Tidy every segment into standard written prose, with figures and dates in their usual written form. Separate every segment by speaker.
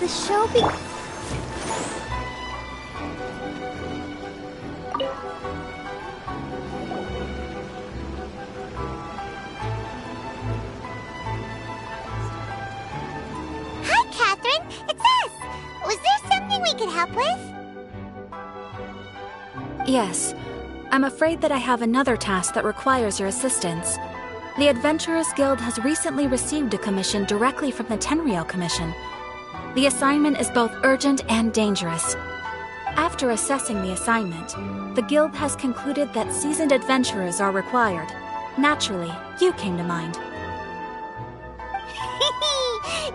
Speaker 1: The show be...
Speaker 2: Hi, Catherine! It's us! Was there something we could help with?
Speaker 1: Yes. I'm afraid that I have another task that requires your assistance. The Adventurers Guild has recently received a commission directly from the Tenryou Commission. The assignment is both urgent and dangerous. After assessing the assignment, the Guild has concluded that seasoned adventurers are required. Naturally, you came to mind.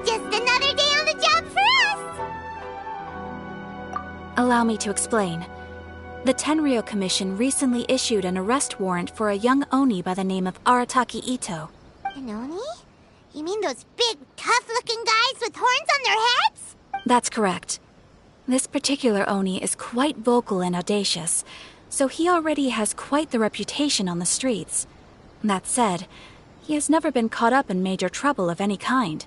Speaker 2: Just another day on the job for us!
Speaker 1: Allow me to explain. The Tenryou Commission recently issued an arrest warrant for a young Oni by the name of Arataki Ito.
Speaker 2: An Oni? You mean those big, tough-looking guys with horns on their heads?
Speaker 1: That's correct. This particular Oni is quite vocal and audacious, so he already has quite the reputation on the streets. That said, he has never been caught up in major trouble of any kind.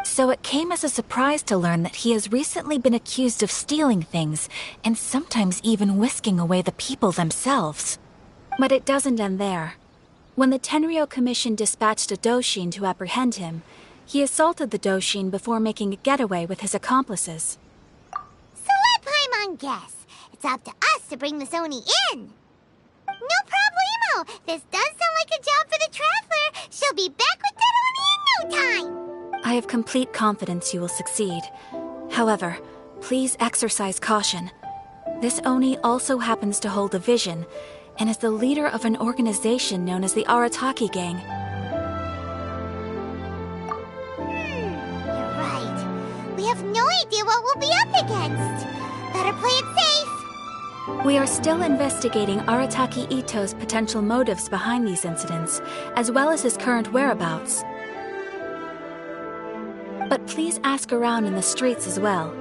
Speaker 1: So it came as a surprise to learn that he has recently been accused of stealing things, and sometimes even whisking away the people themselves. But it doesn't end there. When the Tenryou Commission dispatched a Doshin to apprehend him, he assaulted the Doshin before making a getaway with his accomplices.
Speaker 2: So let Paimon guess. It's up to us to bring this Oni in. No problemo! This does sound like a job for the Traveler. She'll be back with that Oni in no time!
Speaker 1: I have complete confidence you will succeed. However, please exercise caution. This Oni also happens to hold a vision, and is the leader of an organization known as the Arataki Gang.
Speaker 2: You're right. We have no idea what we'll be up against. Better play it safe.
Speaker 1: We are still investigating Arataki Ito's potential motives behind these incidents, as well as his current whereabouts. But please ask around in the streets as well.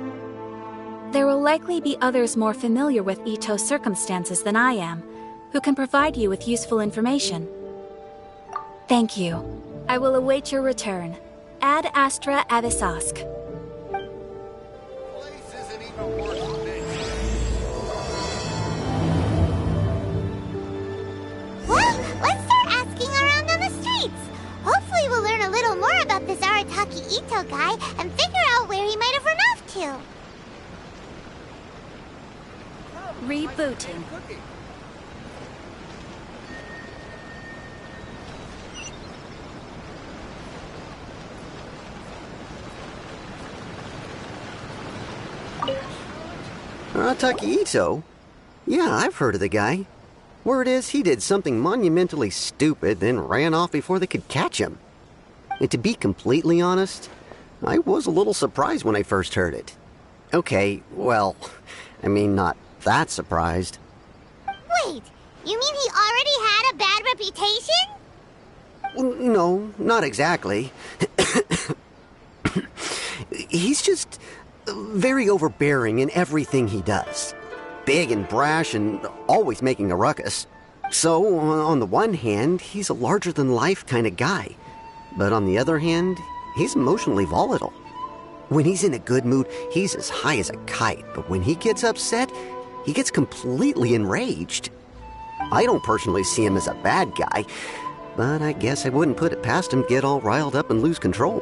Speaker 1: There will likely be others more familiar with Ito's circumstances than I am, who can provide you with useful information. Thank you. I will await your return. Ad Astra Avisask.
Speaker 2: Well, let's start asking around on the streets. Hopefully we'll learn a little more about this Arataki Ito guy and figure out where he might have run off to.
Speaker 1: Rebooting.
Speaker 3: Arataki Ito? Yeah, I've heard of the guy. Word is he did something monumentally stupid, then ran off before they could catch him. And to be completely honest, I was a little surprised when I first heard it. Okay, well, I mean, not that surprised.
Speaker 2: Wait, you mean he already had a bad reputation?
Speaker 3: No, not exactly. He's just very overbearing in everything he does. Big and brash and always making a ruckus. So, on the one hand, he's a larger-than-life kind of guy. But on the other hand, he's emotionally volatile. When he's in a good mood, he's as high as a kite. But when he gets upset, he gets completely enraged. I don't personally see him as a bad guy, but I guess I wouldn't put it past him to get all riled up and lose control.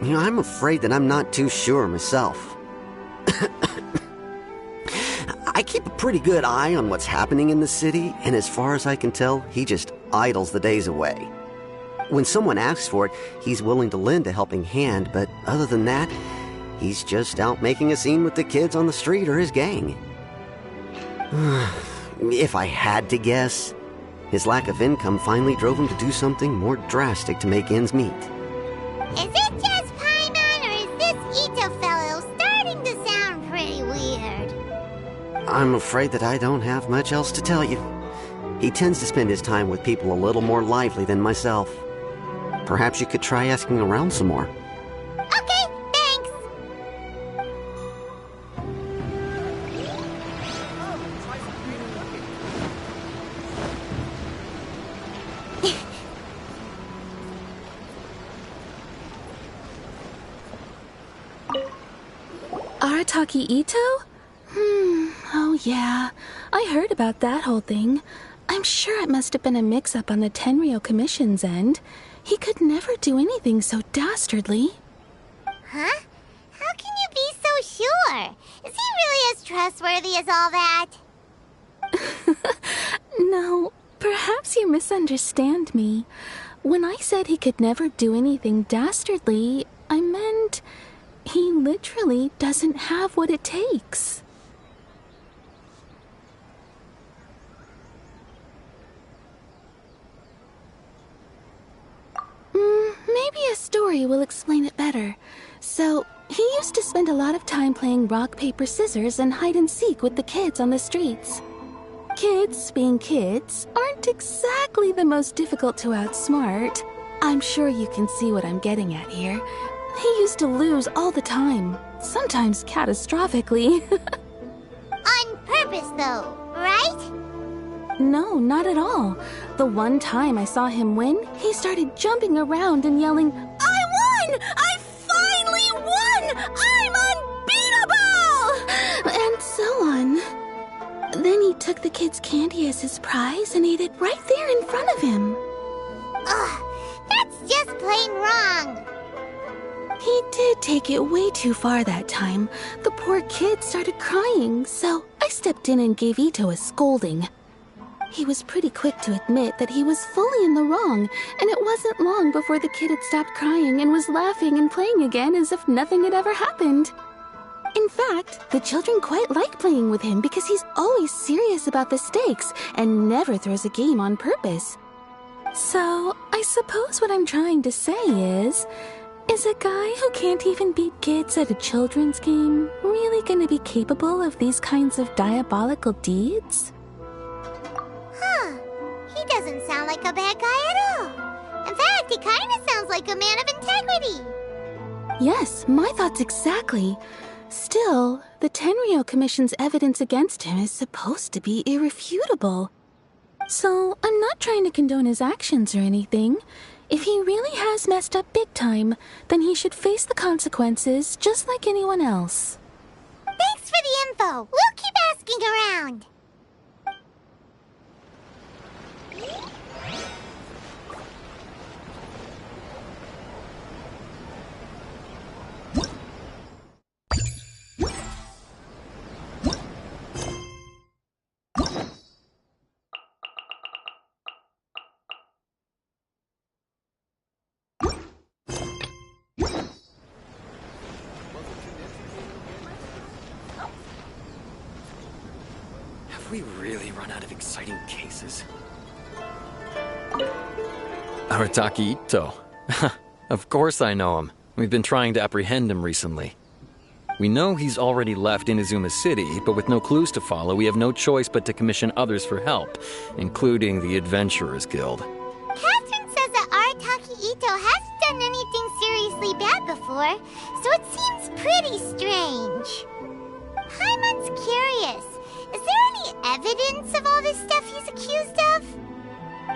Speaker 3: I'm afraid that I'm not too sure myself. I keep a pretty good eye on what's happening in the city, and as far as I can tell, he just idles the days away. When someone asks for it, he's willing to lend a helping hand, but other than that, he's just out making a scene with the kids on the street or his gang. If I had to guess, his lack of income finally drove him to do something more drastic to make ends meet.
Speaker 2: Is it just Paimon, or is this Ito fellow starting to sound pretty weird?
Speaker 3: I'm afraid that I don't have much else to tell you. He tends to spend his time with people a little more lively than myself. Perhaps you could try asking around some more.
Speaker 2: Okay, thanks.
Speaker 1: Arataki Ito? Oh yeah. I heard about that whole thing. I'm sure it must have been a mix-up on the Tenryou Commission's end. He could never do anything so dastardly.
Speaker 2: Huh? How can you be so sure? Is he really as trustworthy as all that?
Speaker 1: No, perhaps you misunderstand me. When I said he could never do anything dastardly, I meant he literally doesn't have what it takes. Maybe a story will explain it better. So, he used to spend a lot of time playing rock, paper, scissors and hide and seek with the kids on the streets. Kids, being kids, aren't exactly the most difficult to outsmart. I'm sure you can see what I'm getting at here. He used to lose all the time, sometimes catastrophically.
Speaker 2: On purpose, though, right?
Speaker 1: No, not at all. The one time I saw him win, he started jumping around and yelling, "I won! I finally won! I'm unbeatable!" And so on. Then he took the kid's candy as his prize and ate it right there in front of him.
Speaker 2: Ugh, that's just plain wrong.
Speaker 1: He did take it way too far that time. The poor kid started crying, so I stepped in and gave Ito a scolding. He was pretty quick to admit that he was fully in the wrong, and it wasn't long before the kid had stopped crying and was laughing and playing again as if nothing had ever happened. In fact, the children quite like playing with him because he's always serious about the stakes and never throws a game on purpose. So, I suppose what I'm trying to say is a guy who can't even beat kids at a children's game really gonna be capable of these kinds of diabolical deeds?
Speaker 2: Huh. He doesn't sound like a bad guy at all. In fact, he kind of sounds like a man of integrity.
Speaker 1: Yes, my thoughts exactly. Still, the Tenryou Commission's evidence against him is supposed to be irrefutable. So, I'm not trying to condone his actions or anything. If he really has messed up big time, then he should face the consequences just like anyone else.
Speaker 2: Thanks for the info. We'll keep asking around.
Speaker 4: Have we really run out of exciting cases? Arataki Ito. Of course I know him. We've been trying to apprehend him recently. We know he's already left Inazuma City, but with no clues to follow, we have no choice but to commission others for help, including the Adventurers Guild.
Speaker 2: Catherine says that Arataki Ito hasn't done anything seriously bad before, so it seems pretty strange. Paimon's curious. Is there any evidence of all this stuff he's accused of?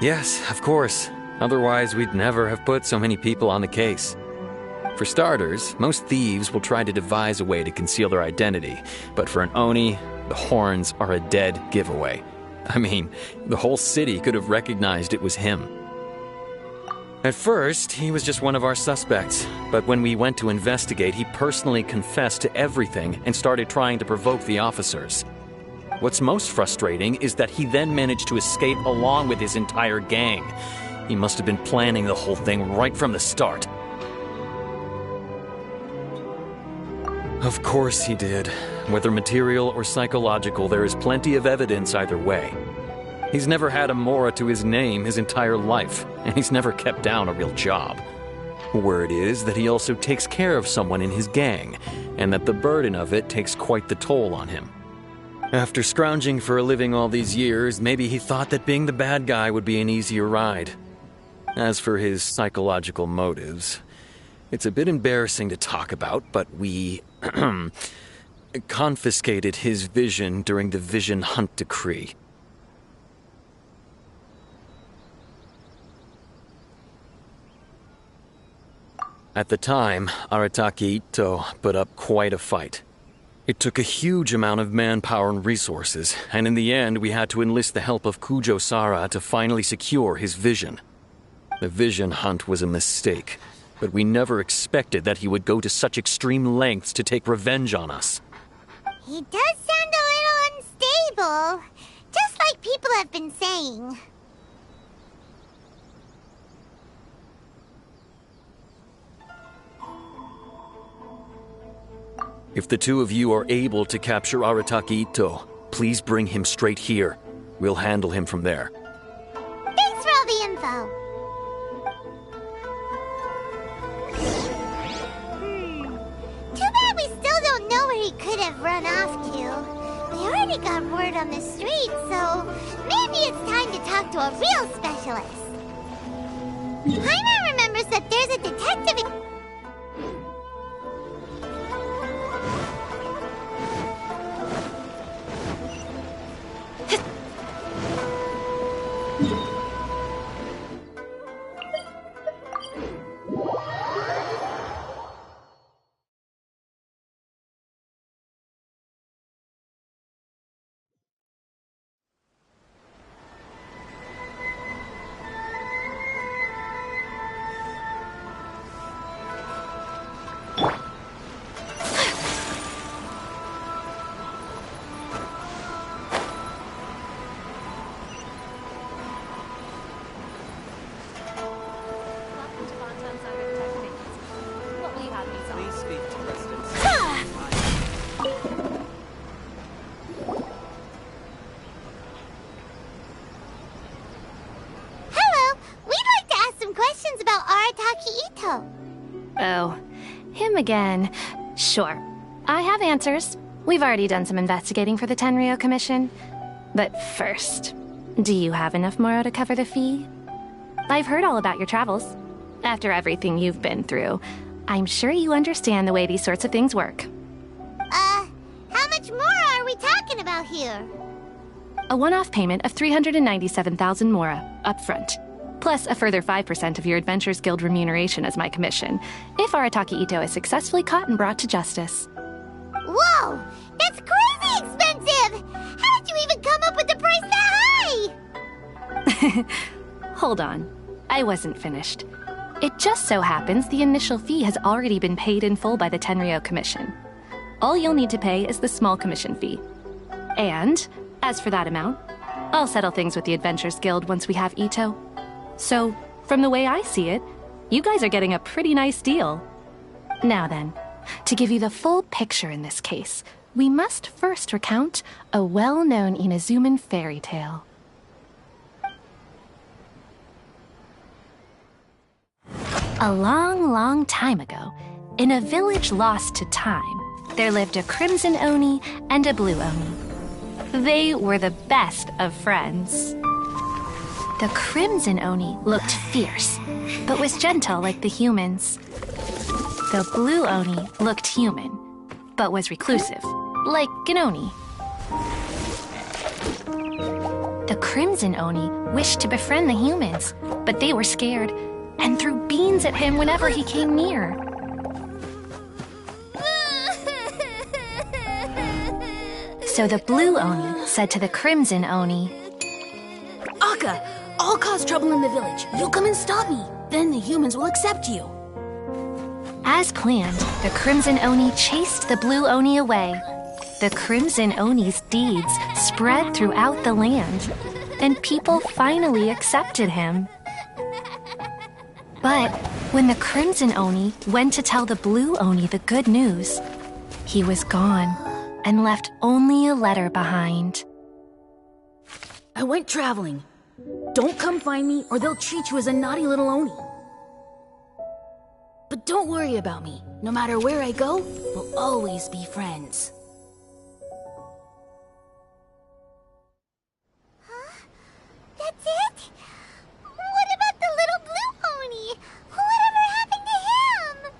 Speaker 4: Yes, of course. Otherwise, we'd never have put so many people on the case. For starters, most thieves will try to devise a way to conceal their identity, but for an Oni, the horns are a dead giveaway. I mean, the whole city could have recognized it was him. At first, he was just one of our suspects, but when we went to investigate, he personally confessed to everything and started trying to provoke the officers. What's most frustrating is that he then managed to escape along with his entire gang. He must have been planning the whole thing right from the start. Of course he did. Whether material or psychological, there is plenty of evidence either way. He's never had a Mora to his name his entire life, and he's never kept down a real job. Word is that he also takes care of someone in his gang, and that the burden of it takes quite the toll on him. After scrounging for a living all these years, maybe he thought that being the bad guy would be an easier ride. As for his psychological motives, it's a bit embarrassing to talk about, but we confiscated his vision during the Vision Hunt Decree. At the time, Arataki Ito put up quite a fight. It took a huge amount of manpower and resources, and in the end we had to enlist the help of Kujo-Sara to finally secure his vision. The vision hunt was a mistake, but we never expected that he would go to such extreme lengths to take revenge on us.
Speaker 2: He does sound a little unstable, just like people have been saying.
Speaker 4: If the two of you are able to capture Arataki Itto, please bring him straight here. We'll handle him from there.
Speaker 2: Thanks for all the info. Too bad we still don't know where he could have run off to. We already got word on the street, so maybe it's time to talk to a real specialist. Paimon remembers that there's a detective in...
Speaker 5: Oh, him again. Sure. I have answers. We've already done some investigating for the Tenryou Commission. But first, do you have enough Moro to cover the fee? I've heard all about your travels. After everything you've been through, I'm sure you understand the way these sorts of things work.
Speaker 2: How much more are we talking about here?
Speaker 5: A one-off payment of 397,000 Mora, up front. Plus a further 5% of your Adventures Guild remuneration as my commission, if Arataki Itto is successfully caught and brought to justice.
Speaker 2: Whoa! That's crazy expensive! How did you even come up with the price that high?
Speaker 5: Hold on. I wasn't finished. It just so happens the initial fee has already been paid in full by the Tenryou Commission. All you'll need to pay is the small commission fee. And, as for that amount, I'll settle things with the Adventures Guild once we have Itto. So, from the way I see it, you guys are getting a pretty nice deal. Now then, to give you the full picture in this case, we must first recount a well-known Inazuman fairy tale. A long, long time ago, in a village lost to time, there lived a crimson Oni and a blue Oni. They were the best of friends. The crimson Oni looked fierce, but was gentle like the humans. The blue Oni looked human, but was reclusive, like an Oni. The crimson Oni wished to befriend the humans, but they were scared and threw beans at him whenever he came near. So the blue Oni said to the crimson Oni,
Speaker 6: Akka, I'll cause trouble in the village. You come and stop me. Then the humans will accept you.
Speaker 5: As planned, the crimson Oni chased the blue Oni away. The crimson Oni's deeds spread throughout the land, and people finally accepted him. But when the crimson Oni went to tell the blue Oni the good news, he was gone and left only a letter behind.
Speaker 6: I went traveling. Don't come find me or they'll treat you as a naughty little Oni. But don't worry about me. No matter where I go, we'll always be friends.
Speaker 2: Huh? That's it? What about the little blue Oni? Whatever happened to him?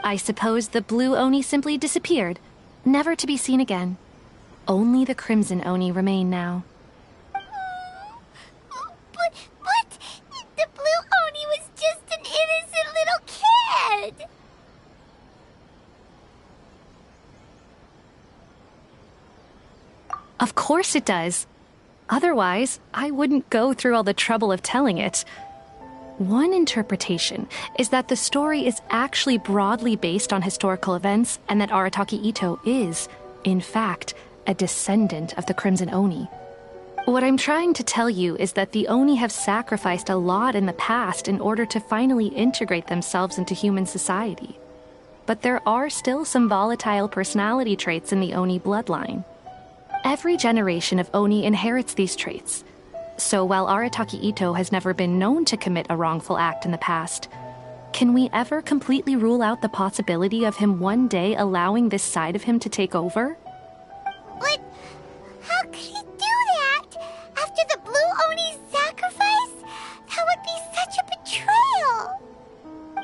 Speaker 5: I suppose the blue Oni simply disappeared, never to be seen again. Only the crimson Oni remain now.
Speaker 2: But the blue Oni was just an innocent little kid.
Speaker 5: course it does. Otherwise, I wouldn't go through all the trouble of telling it. One interpretation is that the story is actually broadly based on historical events and that Arataki Itto is, in fact, a descendant of the Crimson Oni. What I'm trying to tell you is that the Oni have sacrificed a lot in the past in order to finally integrate themselves into human society. But there are still some volatile personality traits in the Oni bloodline. Every generation of Oni inherits these traits. So while Arataki Itto has never been known to commit a wrongful act in the past, can we ever completely rule out the possibility of him one day allowing this side of him to take over?
Speaker 2: But how could he do that? After the Blue Oni's sacrifice? That would be such a betrayal!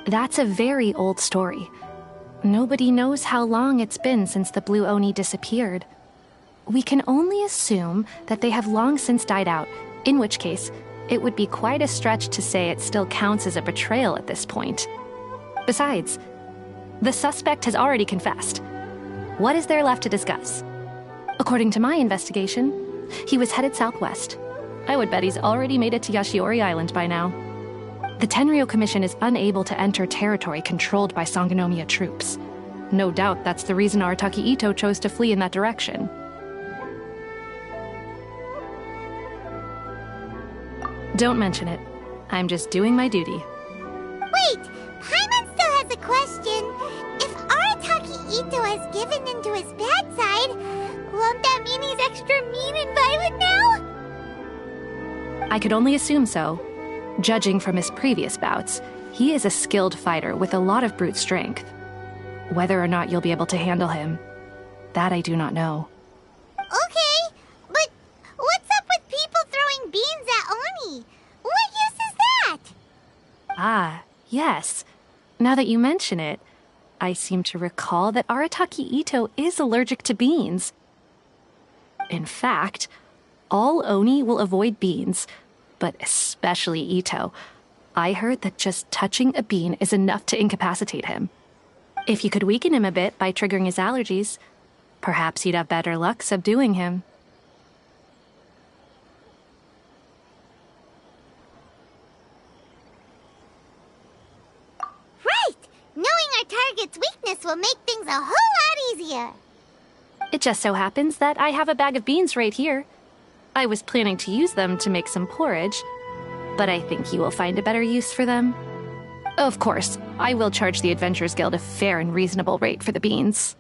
Speaker 5: That's a very old story. Nobody knows how long it's been since the Blue Oni disappeared. We can only assume that they have long since died out, in which case, it would be quite a stretch to say it still counts as a betrayal at this point. Besides, the suspect has already confessed. What is there left to discuss? According to my investigation, he was headed southwest. I would bet he's already made it to Yashiori Island by now. The Tenryou Commission is unable to enter territory controlled by Sangonomiya troops. No doubt that's the reason Arataki Itto chose to flee in that direction. Don't mention it. I'm just doing my duty.
Speaker 2: Wait! Paimon still has a question. If Arataki Itto has given in to his bad side, won't that mean he's extra mean and violent now?
Speaker 5: I could only assume so. Judging from his previous bouts, he is a skilled fighter with a lot of brute strength. Whether or not you'll be able to handle him, that I do not know.
Speaker 2: Okay, but what's up with people throwing beans at Oni? What use is that?
Speaker 5: Ah, yes. Now that you mention it, I seem to recall that Arataki Itto is allergic to beans. In fact, all Oni will avoid beans, but especially Itto. I heard that just touching a bean is enough to incapacitate him. If you could weaken him a bit by triggering his allergies, perhaps you'd have better luck subduing him.
Speaker 2: Right! Knowing our target's weakness will make things a whole lot easier.
Speaker 5: It just so happens that I have a bag of beans right here. I was planning to use them to make some porridge, but I think you will find a better use for them. Of course, I will charge the Adventurers Guild a fair and reasonable rate for the beans.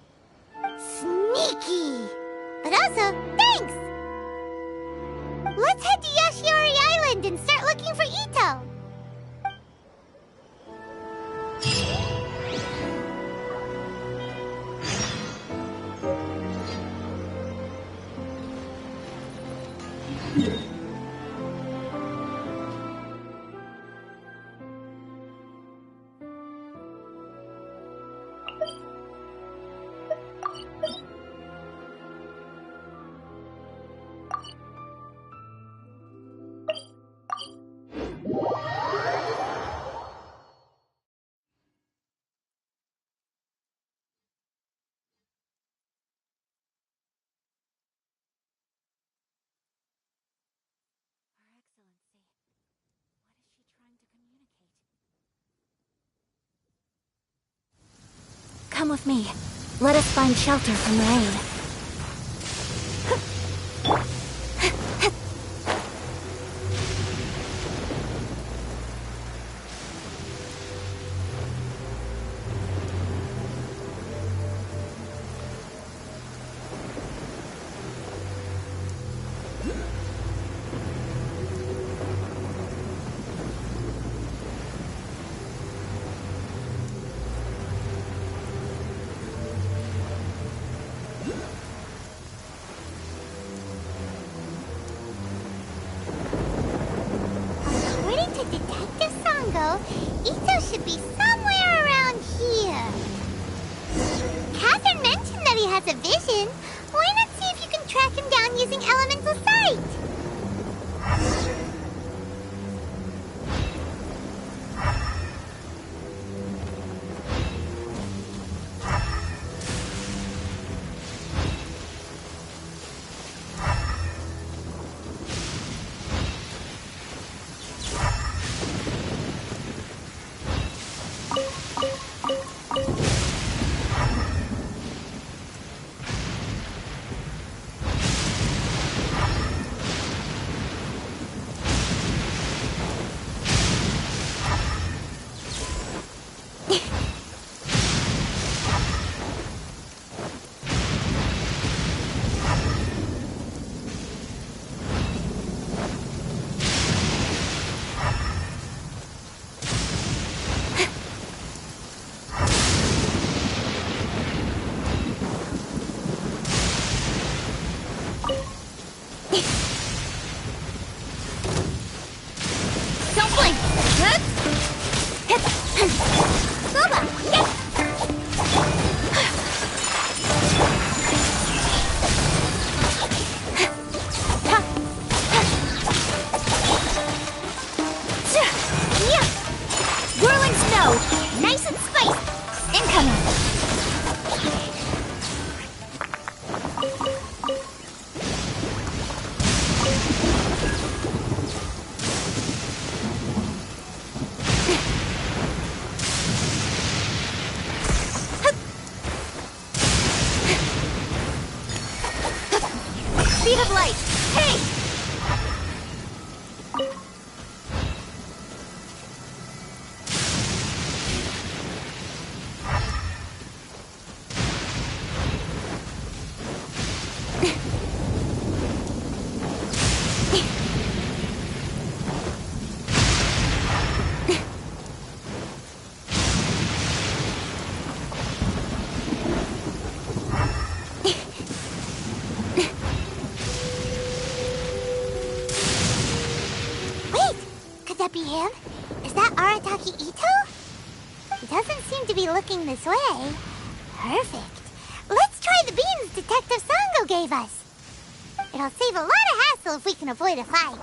Speaker 2: Sneaky! But also, thanks! Let's head to Yashiori Island and start looking for Itto.
Speaker 1: Come with me. Let us find shelter from the rain.
Speaker 2: According to Detective Sango, Itto should be somewhere around here. Catherine mentioned that he has a vision. Why not see if you can track him down using elemental sight? Blink! Hit! Boba! Get! Whirling snow! Nice and spiced! Incoming! Speed of light! Hey! Could that be him? Is that Arataki Ito? He doesn't seem to be looking this way. Perfect. Let's try the beans Detective Sango gave us. It'll save a lot of hassle if we can avoid a fight.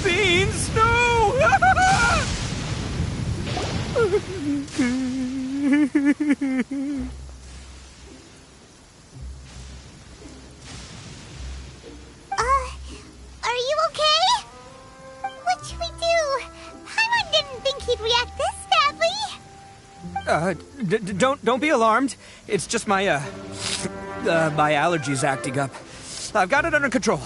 Speaker 7: Beans, no!
Speaker 2: Are you okay? What should we do? Paimon didn't think he'd react this badly.
Speaker 7: Don't be alarmed. It's just my my allergies acting up. I've got it under control.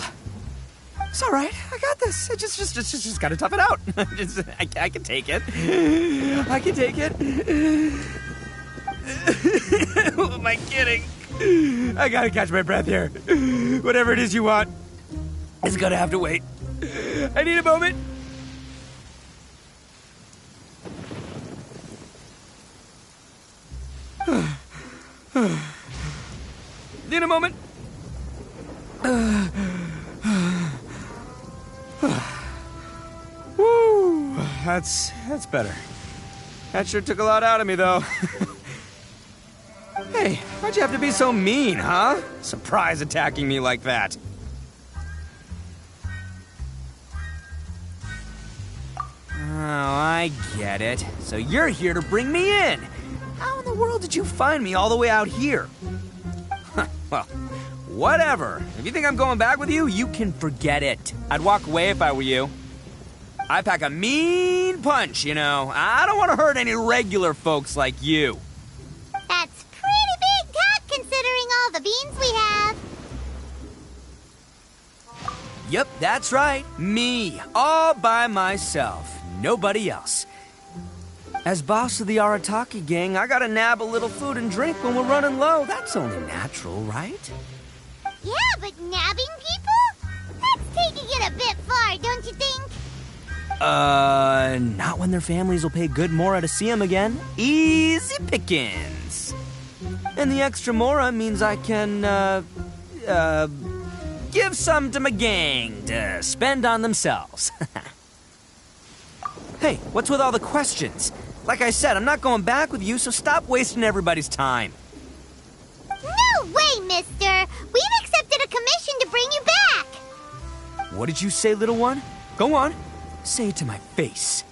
Speaker 7: It's all right. I got this. I just gotta tough it out. I can take it. I can take it. Who am I kidding? I gotta catch my breath here. Whatever it is you want, it's gonna have to wait. I need a moment. Need a moment. Woo, that's better. That sure took a lot out of me, though. Hey, why'd you have to be so mean, huh? Surprise attacking me like that. Oh, I get it. So you're here to bring me in. How in the world did you find me all the way out here? Well, whatever. If you think I'm going back with you, you can forget it. I'd walk away if I were you. I pack a mean punch, you know. I don't want to hurt any regular folks like you.
Speaker 2: That's pretty big talk considering all the beans we have.
Speaker 7: Yep, that's right. Me, all by myself. Nobody else. As boss of the Arataki gang, I gotta nab a little food and drink when we're running low. That's only natural, right?
Speaker 2: Yeah, but nabbing people? That's taking it a bit far, don't you think?
Speaker 7: Not when their families will pay good mora to see them again. Easy pickings. And the extra mora means I can, give some to my gang to spend on themselves. Hey, what's with all the questions? Like I said, I'm not going back with you, so stop wasting everybody's time.
Speaker 2: No way, mister! We've accepted a commission to bring you back!
Speaker 7: What did you say, little one? Go on. Say it to my face.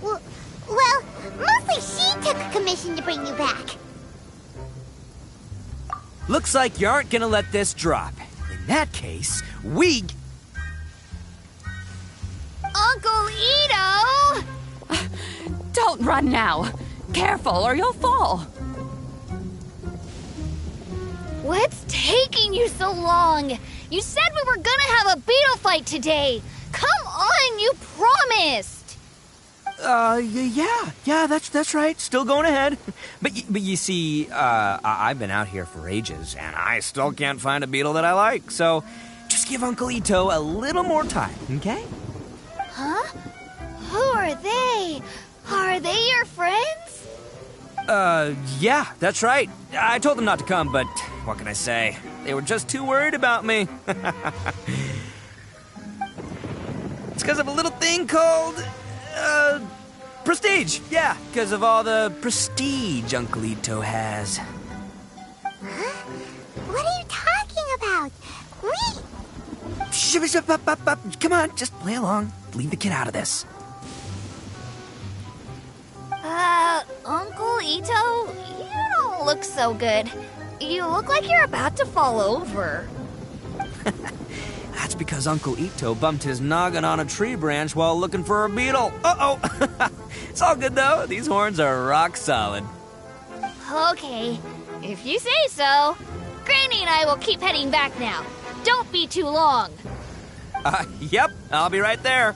Speaker 2: Well, mostly she took a commission to bring you back.
Speaker 7: Looks like you aren't gonna let this drop. In that case, we...
Speaker 2: Uncle Ito!
Speaker 8: Don't run now. Careful or you'll fall.
Speaker 2: What's taking you so long? You said we were gonna have a beetle fight today. Come on, you promised.
Speaker 7: Yeah, that's right. Still going ahead. But you see, I've been out here for ages, and I still can't find a beetle that I like. So, just give Uncle Ito a little more time, okay?
Speaker 2: Huh? Who are they? Are they your friends?
Speaker 7: Yeah, that's right. I told them not to come, but what can I say? They were just too worried about me. It's because of a little thing called, prestige. Yeah, because of all the prestige Uncle Ito has.
Speaker 2: Huh? What are you talking about?
Speaker 7: Come on, just play along. Leave the kid out of this.
Speaker 2: Uncle Ito, you don't look so good. You look like you're about to fall over.
Speaker 7: That's because Uncle Ito bumped his noggin on a tree branch while looking for a beetle. Uh-oh. It's all good, though. These horns are rock solid.
Speaker 2: Okay, if you say so. Granny and I will keep heading back now. Don't be too long.
Speaker 7: Yep, I'll be right there.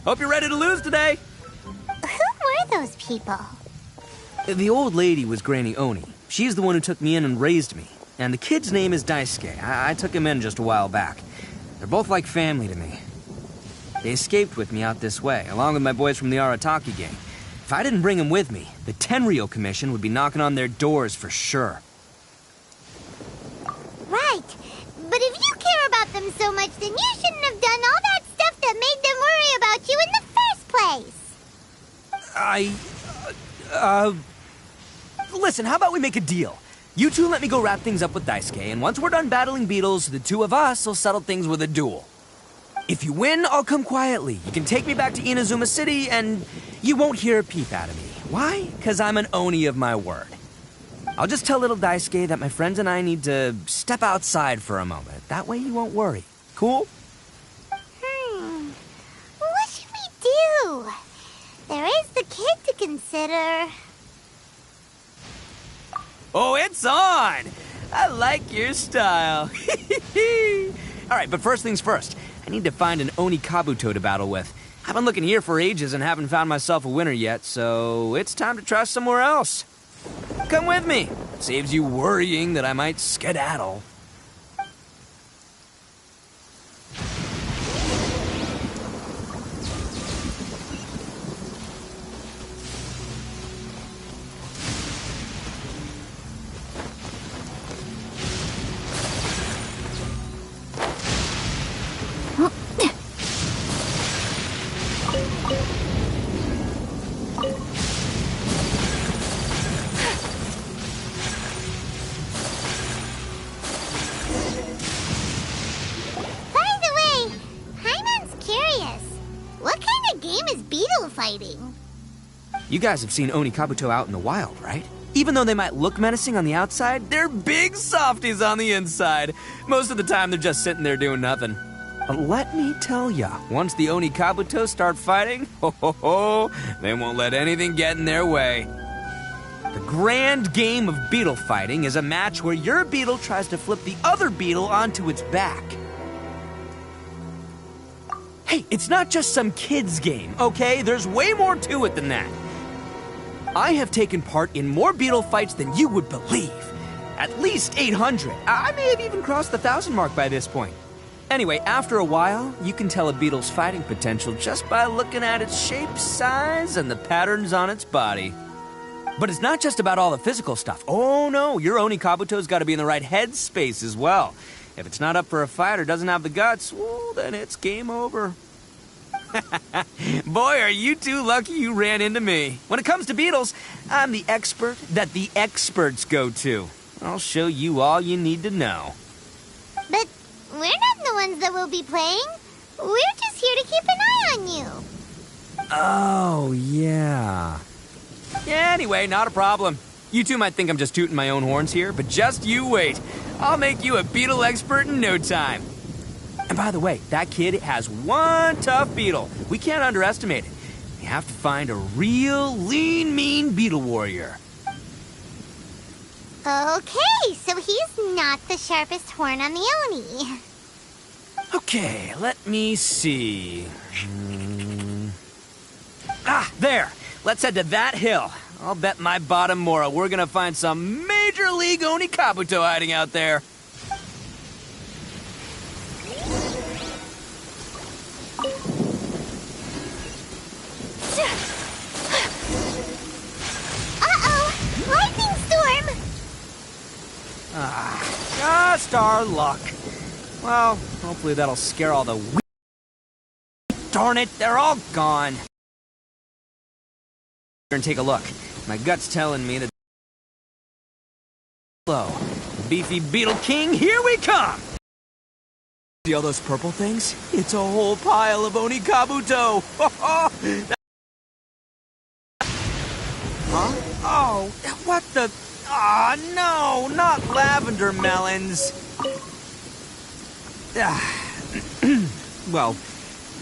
Speaker 7: Hope you're ready to lose today.
Speaker 2: Who were those people?
Speaker 7: The old lady was Granny Oni. She's the one who took me in and raised me. And the kid's name is Daisuke. I took him in just a while back. They're both like family to me. They escaped with me out this way, along with my boys from the Arataki gang. If I didn't bring them with me, the Tenryou Commission would be knocking on their doors for sure.
Speaker 2: Right. But if you care about them so much, then you shouldn't have done all that stuff that made them worry about you in the first place.
Speaker 7: Listen, how about we make a deal? You two let me go wrap things up with Daisuke, and once we're done battling beetles, the two of us will settle things with a duel. If you win, I'll come quietly. You can take me back to Inazuma City, and you won't hear a peep out of me. Why? Because I'm an Oni of my word. I'll just tell little Daisuke that my friends and I need to step outside for a moment. That way you won't worry. Cool?
Speaker 2: What should we do? There is the kid to consider.
Speaker 7: Oh, it's on! I like your style. All right, but first things first. I need to find an Oni Kabuto to battle with. I've been looking here for ages and haven't found myself a winner yet, so it's time to try somewhere else. Come with me. Saves you worrying that I might skedaddle.
Speaker 2: Fighting.
Speaker 7: You guys have seen Oni Kabuto out in the wild, right? Even though they might look menacing on the outside, they're big softies on the inside. Most of the time, they're just sitting there doing nothing. But let me tell ya, once the Oni Kabuto start fighting, they won't let anything get in their way. The grand game of beetle fighting is a match where your beetle tries to flip the other beetle onto its back. Hey, it's not just some kid's game, okay? There's way more to it than that. I have taken part in more beetle fights than you would believe. At least 800. I may have even crossed the 1,000 mark by this point. Anyway, after a while, you can tell a beetle's fighting potential just by looking at its shape, size, and the patterns on its body. But it's not just about all the physical stuff. Oh no, your Oni Kabuto's got to be in the right headspace as well. If it's not up for a fight or doesn't have the guts, well, then it's game over. Boy, are you two lucky you ran into me. When it comes to beetles, I'm the expert that the experts go to. I'll show you all you need to know.
Speaker 2: But we're not the ones that will be playing. We're just here to keep an eye on you.
Speaker 7: Oh, yeah. Yeah, anyway, not a problem. You two might think I'm just tooting my own horns here, but just you wait. I'll make you a beetle expert in no time. And by the way, that kid has one tough beetle. We can't underestimate it. We have to find a real lean, mean beetle warrior.
Speaker 2: Okay, so he's not the sharpest horn on the Oni.
Speaker 7: Okay, let me see. Ah, there! Let's head to that hill. I'll bet my bottom Mora we're gonna find some Major League Oni Kabuto hiding out there.
Speaker 2: Uh-oh! Lightning storm!
Speaker 7: Just our luck. Well, hopefully that'll scare all the Darn it, they're all gone. And take a look. My gut's telling me that. Hello, beefy beetle king, here we come! See all those purple things? It's a whole pile of Oni Kabuto! Huh? Oh, what the? Ah, no, not lavender melons. Well,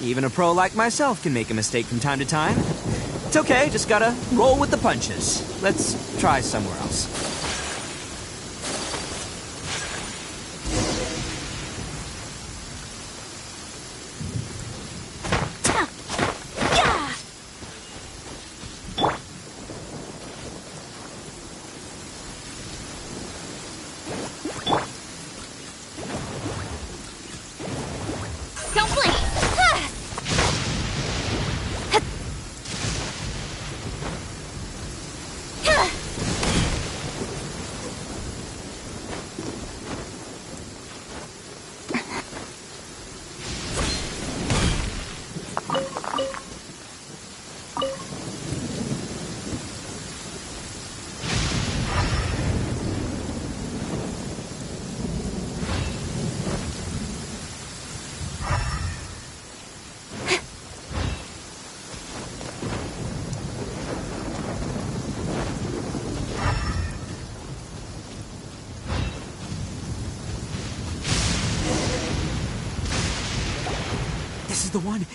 Speaker 7: even a pro like myself can make a mistake from time to time. It's okay, just gotta roll with the punches. Let's try somewhere else.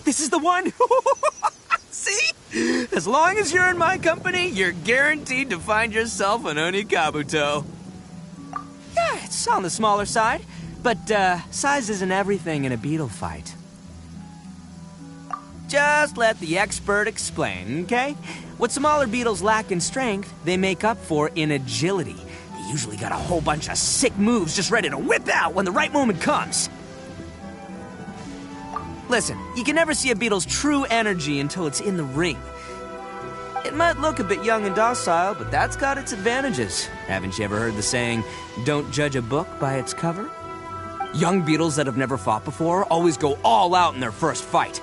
Speaker 7: This is the one! See? As long as you're in my company, you're guaranteed to find yourself an Oni Kabuto. Yeah, it's on the smaller side, but size isn't everything in a beetle fight. Just let the expert explain, okay? What smaller beetles lack in strength, they make up for in agility. They usually got a whole bunch of sick moves just ready to whip out when the right moment comes. Listen, you can never see a beetle's true energy until it's in the ring. It might look a bit young and docile, but that's got its advantages. Haven't you ever heard the saying, don't judge a book by its cover? Young beetles that have never fought before always go all out in their first fight.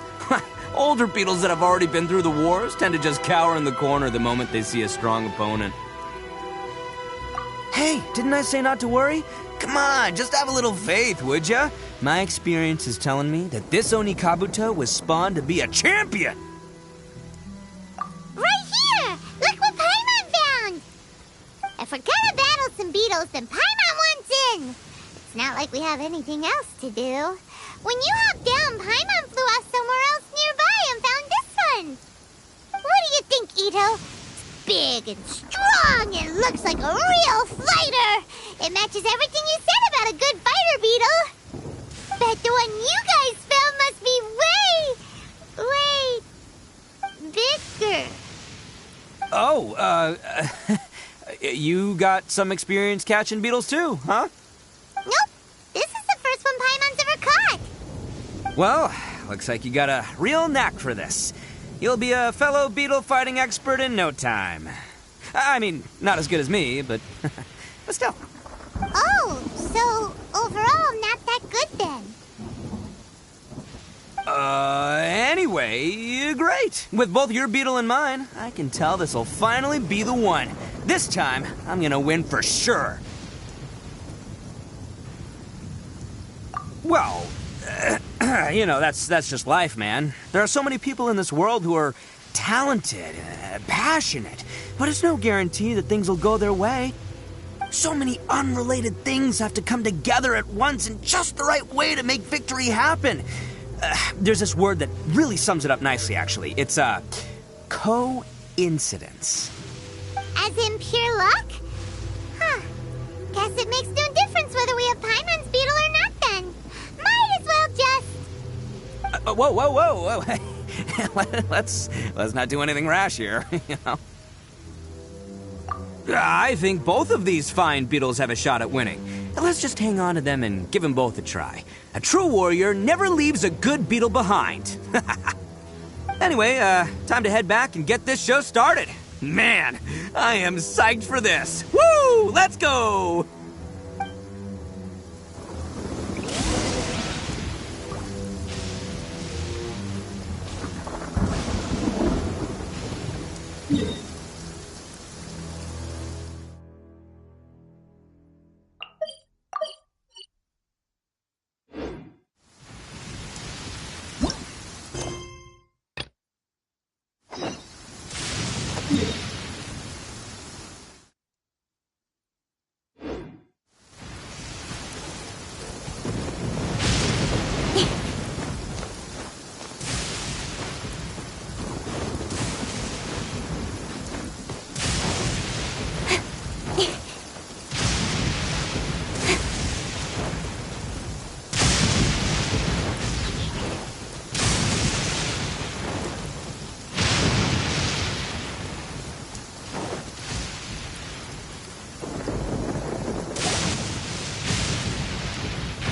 Speaker 7: Older beetles that have already been through the wars tend to just cower in the corner the moment they see a strong opponent. Hey, didn't I say not to worry? Come on, just have a little faith, would ya? My experience is telling me that this Oni Kabuto was spawned to be a champion!
Speaker 2: Right here! Look what Paimon found! If we're gonna battle some beetles, then Paimon wants in! It's not like we have anything else to do. When you hopped down, Paimon flew off somewhere else nearby and found this one! What do you think, Ito? It's big and strong and looks like a real fighter! It matches everything you said about a good fighter, Beetle! Bet the one you guys found must be way bigger.
Speaker 7: Oh, you got some experience catching beetles too, huh?
Speaker 2: Nope. This is the first one Paimon's ever caught.
Speaker 7: Well, looks like you got a real knack for this. You'll be a fellow beetle fighting expert in no time. I mean, not as good as me, but still.
Speaker 2: Oh, so overall not that good then.
Speaker 7: Anyway, great. With both your beetle and mine, I can tell this'll finally be the one. This time, I'm gonna win for sure. Well, you know, that's just life, man. There are so many people in this world who are talented, passionate, but it's no guarantee that things will go their way. So many unrelated things have to come together at once in just the right way to make victory happen. There's this word that really sums it up nicely, actually. It's, coincidence.
Speaker 2: As in pure luck? Huh. Guess it makes no difference whether we have Paimon's beetle or not then. Might as well just...
Speaker 7: Whoa. let's not do anything rash here, you know? I think both of these fine beetles have a shot at winning. Let's just hang on to them and give them both a try. A true warrior never leaves a good beetle behind. Anyway, time to head back and get this show started. Man, I am psyched for this. Woo! Let's go!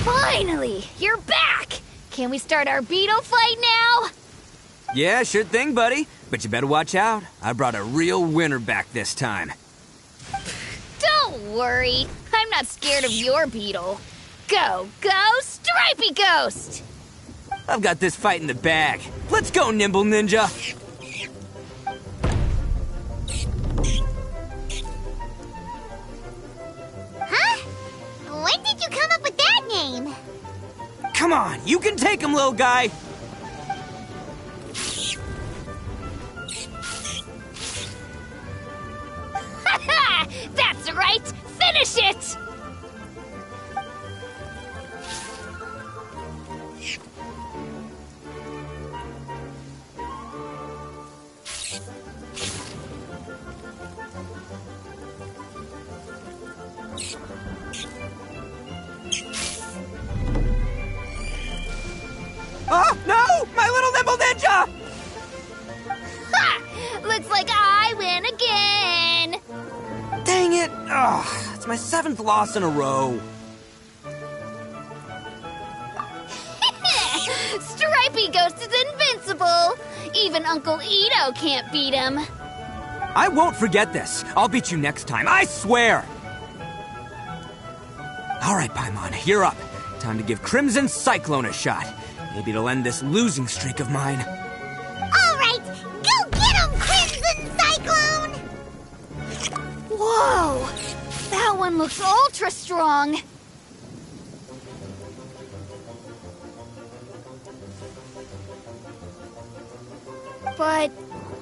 Speaker 9: Finally, you're back! Can we start our beetle fight now?
Speaker 7: Yeah, sure thing, buddy. But you better watch out. I brought a real winner back this time.
Speaker 9: Don't worry. I'm not scared of your beetle. Go, Stripey Ghost!
Speaker 7: I've got this fight in the bag. Let's go, Nimble Ninja!
Speaker 2: Huh? When did you come up with that name?
Speaker 7: Come on, you can take him, little guy!
Speaker 9: That's right! Finish it!
Speaker 7: Oh, no! My little Nimble Ninja!
Speaker 9: Ha! Looks like I win again!
Speaker 7: Dang it! Ugh, it's my 7th loss in a row.
Speaker 9: Stripey Ghost is invincible! Even Uncle Ito can't beat him.
Speaker 7: I won't forget this. I'll beat you next time, I swear! Alright, Paimon, you're up. Time to give Crimson Cyclone a shot. Maybe it'll end this losing streak of mine.
Speaker 2: All right, go get him, Crimson Cyclone!
Speaker 9: Whoa! That one looks ultra strong. But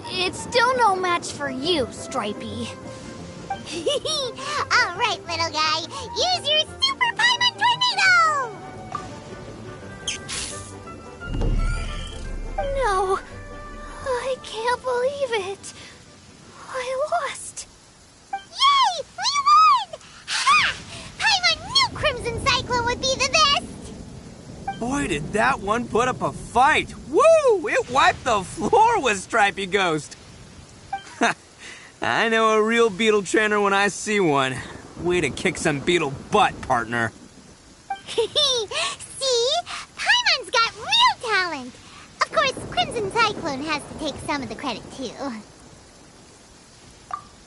Speaker 9: it's still no match for you, Stripey.
Speaker 2: All right, little guy, use your Super Paimon Tornado!
Speaker 9: No, I can't believe it. I lost.
Speaker 2: Yay! We won! Ha! Paimon knew Crimson Cyclone would be the best!
Speaker 7: Boy, did that one put up a fight! Woo! It wiped the floor with Stripey Ghost! I know a real beetle trainer when I see one. Way to kick some beetle butt, partner.
Speaker 2: See? Paimon's got real talent! Of course, Crimson Cyclone has to take some of the credit, too.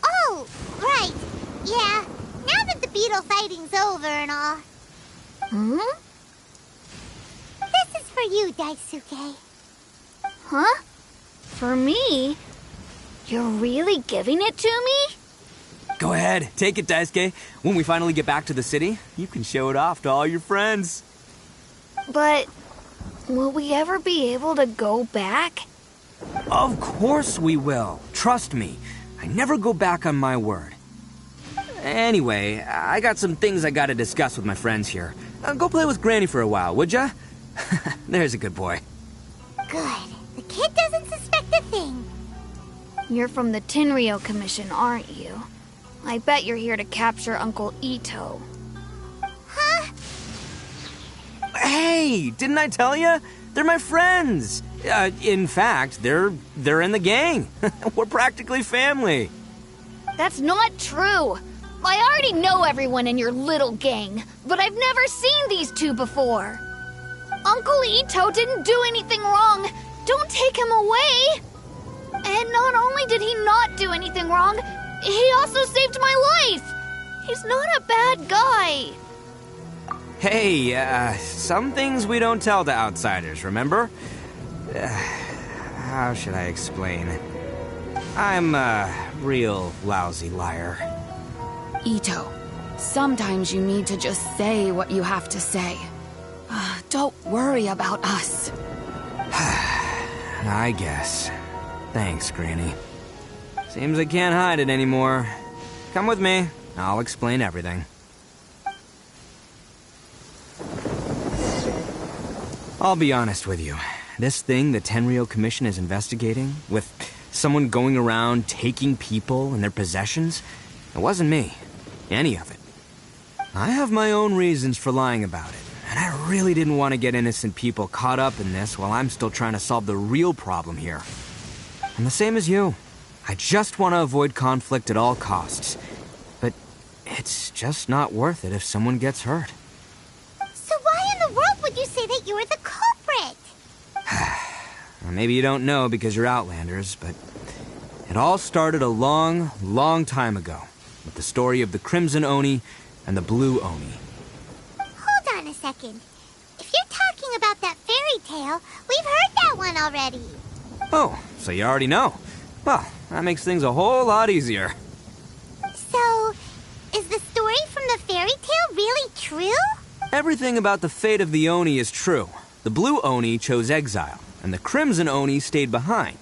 Speaker 2: Oh, right. Yeah, now that the beetle fighting's over and all.
Speaker 9: Hmm?
Speaker 2: This is for you, Daisuke.
Speaker 9: Huh? For me? You're really giving it to me?
Speaker 7: Go ahead, take it, Daisuke. When we finally get back to the city, you can show it off to all your friends.
Speaker 9: But will we ever be able to go back?
Speaker 7: Of course we will. Trust me. I never go back on my word. Anyway, I got some things I gotta discuss with my friends here. Go play with Granny for a while, would ya? There's a good boy.
Speaker 2: Good. The kid doesn't suspect a thing.
Speaker 9: You're from the Tenryo Commission, aren't you? I bet you're here to capture Uncle Ito.
Speaker 2: Huh?
Speaker 7: Hey, didn't I tell ya? They're my friends. In fact, they're in the gang. We're practically family.
Speaker 9: That's not true. I already know everyone in your little gang, but I've never seen these two before. Uncle Ito didn't do anything wrong. Don't take him away. And not only did he not do anything wrong, he also saved my life. He's not a bad guy.
Speaker 7: Hey, some things we don't tell to outsiders, remember? How should I explain? I'm a real lousy liar.
Speaker 8: Ito, sometimes you need to just say what you have to say. Don't worry about us.
Speaker 7: I guess. Thanks, Granny. Seems I can't hide it anymore. Come with me. I'll explain everything. I'll be honest with you. This thing the Tenryo Commission is investigating, with someone going around taking people and their possessions, it wasn't me. Any of it. I have my own reasons for lying about it, and I really didn't want to get innocent people caught up in this while I'm still trying to solve the real problem here. I'm the same as you. I just want to avoid conflict at all costs. But it's just not worth it if someone gets hurt.
Speaker 2: So why in the world would you say that you were the culprit?
Speaker 7: Well, maybe you don't know because you're Outlanders, but it all started a long, long time ago with the story of the Crimson Oni and the Blue Oni.
Speaker 2: Hold on a second. If you're talking about that fairy tale, we've heard that one already.
Speaker 7: Oh, so you already know. Well, that makes things a whole lot easier.
Speaker 2: So, is the story from the fairy tale really true?
Speaker 7: Everything about the fate of the Oni is true. The Blue Oni chose exile, and the Crimson Oni stayed behind.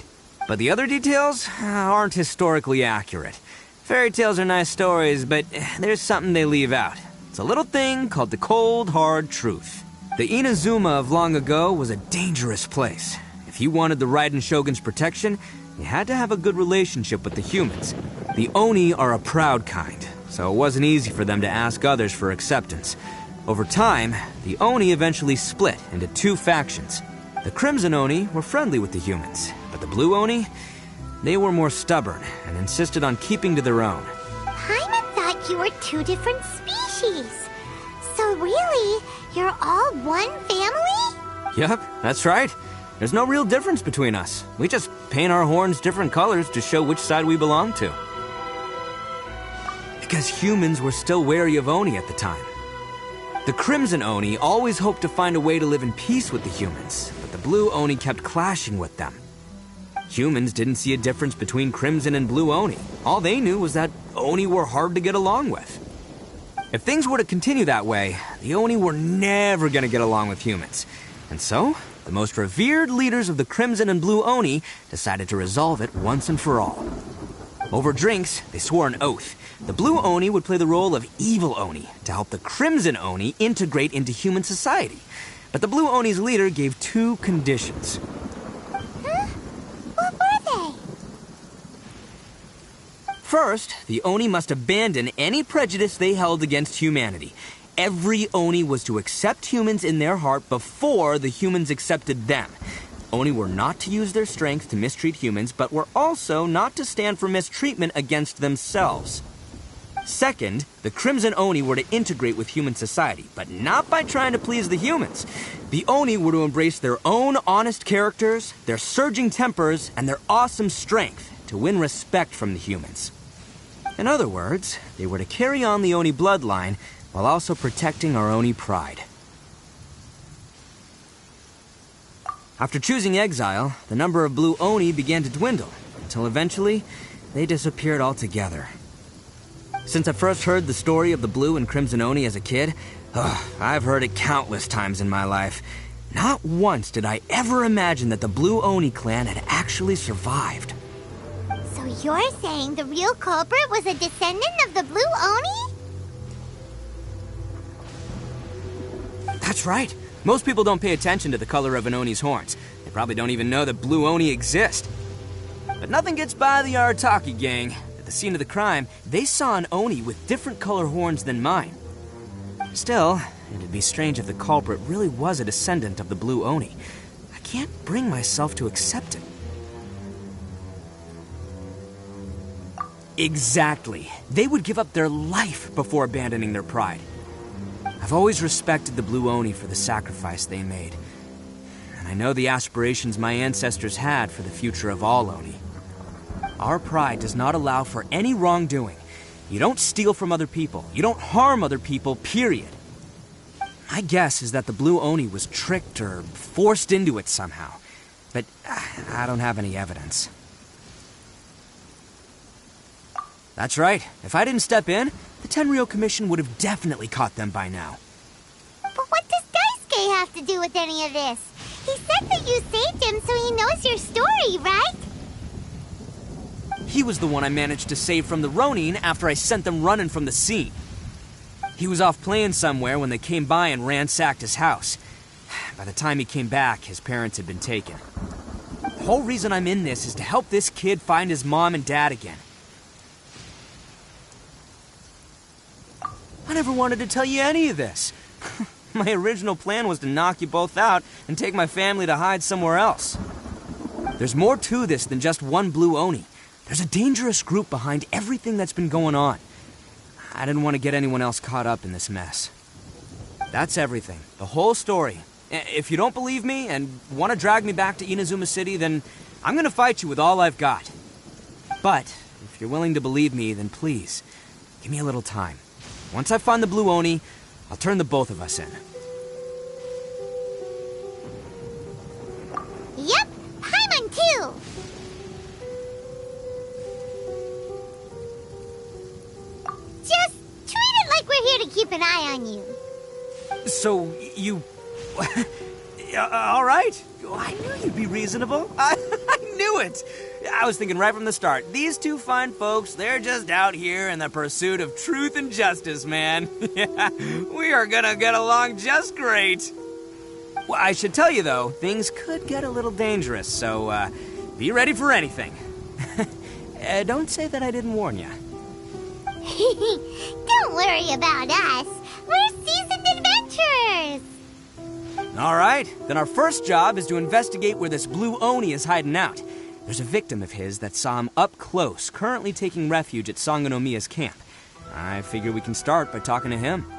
Speaker 7: But the other details aren't historically accurate. Fairy tales are nice stories, but there's something they leave out. It's a little thing called the cold, hard truth. The Inazuma of long ago was a dangerous place. If you wanted the Raiden Shogun's protection, you had to have a good relationship with the humans. The Oni are a proud kind, so it wasn't easy for them to ask others for acceptance. Over time, the Oni eventually split into two factions. The Crimson Oni were friendly with the humans, but the Blue Oni, they were more stubborn and insisted on keeping to their own.
Speaker 2: Paimon thought you were two different species. So really, you're all one family?
Speaker 7: Yup, that's right. There's no real difference between us. We just paint our horns different colors to show which side we belong to. Because humans were still wary of Oni at the time. The Crimson Oni always hoped to find a way to live in peace with the humans, but the Blue Oni kept clashing with them. Humans didn't see a difference between Crimson and Blue Oni. All they knew was that Oni were hard to get along with. If things were to continue that way, the Oni were never going to get along with humans. And so, the most revered leaders of the Crimson and Blue Oni decided to resolve it once and for all. Over drinks, they swore an oath. The Blue Oni would play the role of evil Oni to help the Crimson Oni integrate into human society. But the Blue Oni's leader gave two conditions.
Speaker 2: Huh? What were they?
Speaker 7: First, the Oni must abandon any prejudice they held against humanity. Every Oni was to accept humans in their heart before the humans accepted them. Oni were not to use their strength to mistreat humans, but were also not to stand for mistreatment against themselves. Second, the Crimson Oni were to integrate with human society, but not by trying to please the humans. The Oni were to embrace their own honest characters, their surging tempers, and their awesome strength to win respect from the humans. In other words, they were to carry on the Oni bloodline while also protecting our Oni pride. After choosing exile, the number of Blue Oni began to dwindle, until eventually, they disappeared altogether. Since I first heard the story of the Blue and Crimson Oni as a kid, I've heard it countless times in my life. Not once did I ever imagine that the Blue Oni clan had actually survived.
Speaker 2: So You're saying the real culprit was a descendant of the Blue Oni?
Speaker 7: That's right. Most people don't pay attention to the color of an Oni's horns. They probably don't even know that Blue Oni exist. But nothing gets by the Arataki gang. At the scene of the crime, they saw an Oni with different color horns than mine. Still, it'd be strange if the culprit really was a descendant of the Blue Oni. I can't bring myself to accept it. Exactly. They would give up their life before abandoning their pride. I've always respected the Blue Oni for the sacrifice they made. And I know the aspirations my ancestors had for the future of all Oni. Our pride does not allow for any wrongdoing. You don't steal from other people. You don't harm other people, period. My guess is that the Blue Oni was tricked or forced into it somehow. But I don't have any evidence. That's right. If I didn't step in, the Tenryo Commission would have definitely caught them by now.
Speaker 2: But what does Daisuke have to do with any of this? He said that you saved him so he knows your story, right?
Speaker 7: He was the one I managed to save from the Ronin after I sent them running from the scene. He was off playing somewhere when they came by and ransacked his house. By the time he came back, his parents had been taken. The whole reason I'm in this is to help this kid find his mom and dad again. I never wanted to tell you any of this. My original plan was to knock you both out and take my family to hide somewhere else. There's more to this than just one Blue Oni. There's a dangerous group behind everything that's been going on. I didn't want to get anyone else caught up in this mess. That's everything. The whole story. If you don't believe me and want to drag me back to Inazuma City, then I'm going to fight you with all I've got. But if you're willing to believe me, then please, give me a little time. Once I find the Blue Oni, I'll turn the both of us in.
Speaker 2: Yep, Paimon too! Just treat it like we're here to keep an eye on you.
Speaker 7: So, you... all right. I knew you'd be reasonable. I knew it. I was thinking right from the start, these two fine folks, they're just out here in the pursuit of truth and justice, man. Yeah, we are gonna get along just great. Well, I should tell you, though, things could get a little dangerous, so be ready for anything. Don't say that I didn't warn you.
Speaker 2: Don't worry about us. We're seasoned adventurers.
Speaker 7: All right, then our first job is to investigate where this Blue Oni is hiding out. There's a victim of his that saw him up close, currently taking refuge at Sangonomiya's camp. I figure we can start by talking to him.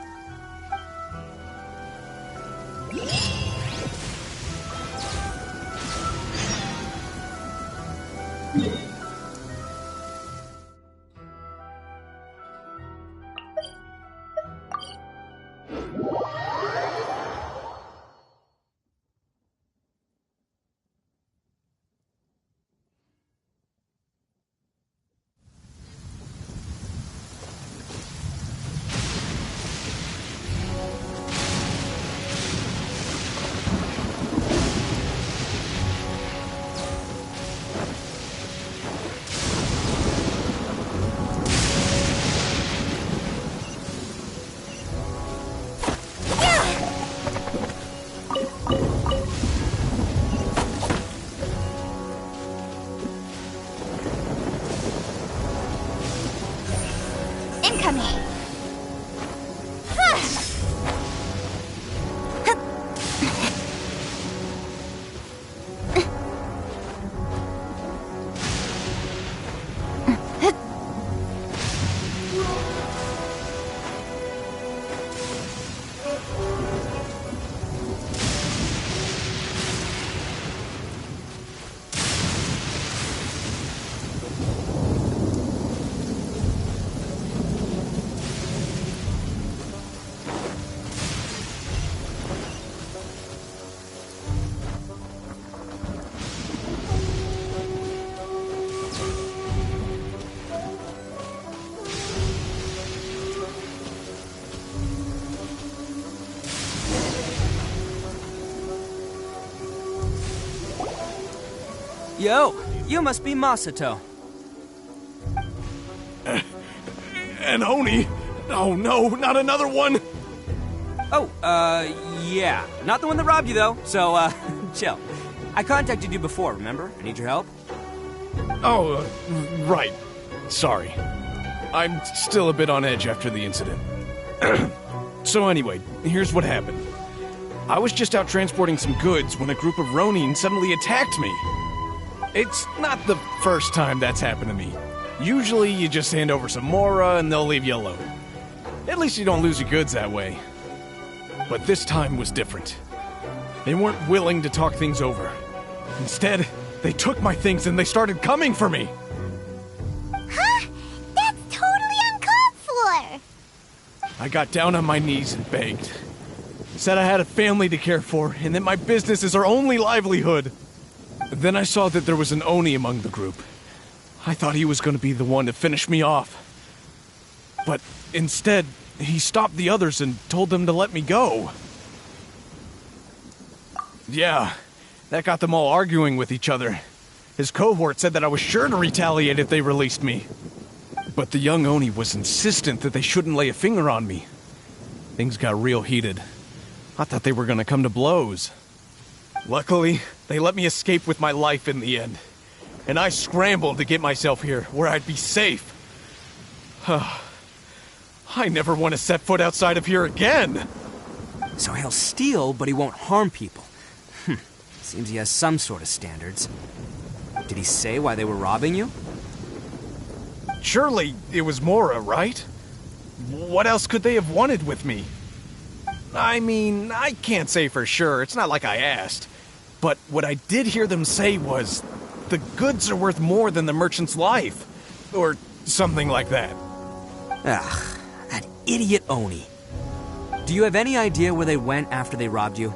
Speaker 7: Yo, you must be Masato.
Speaker 10: An Oni? Oh no, not another one!
Speaker 7: Oh, yeah. Not the one that robbed you, though, so, chill. I contacted you before, remember? I need your help.
Speaker 10: Oh, right. Sorry. I'm still a bit on edge after the incident. So anyway, here's what happened. I was just out transporting some goods when a group of Ronin suddenly attacked me. It's not the first time that's happened to me. Usually you just hand over some Mora and they'll leave you alone. At least you don't lose your goods that way. But this time was different. They weren't willing to talk things over. Instead, they took my things and they started coming for me.
Speaker 2: Huh? That's totally uncalled for!
Speaker 10: I got down on my knees and begged. Said I had a family to care for and that my business is our only livelihood. Then I saw that there was an Oni among the group. I thought he was going to be the one to finish me off. But instead, he stopped the others and told them to let me go. Yeah, that got them all arguing with each other. His cohort said that I was sure to retaliate if they released me. But the young Oni was insistent that they shouldn't lay a finger on me. Things got real heated. I thought they were going to come to blows. Luckily, they let me escape with my life in the end. And I scrambled to get myself here, where I'd be safe. I never want to set foot outside of here again!
Speaker 7: So he'll steal, but he won't harm people. Seems he has some sort of standards. Did he say why they were robbing you?
Speaker 10: Surely it was Mora, right? What else could they have wanted with me? I mean, I can't say for sure, it's not like I asked. But what I did hear them say was, the goods are worth more than the merchant's life. Or something like that.
Speaker 7: Ugh, that idiot Oni. Do you have any idea where they went after they robbed you?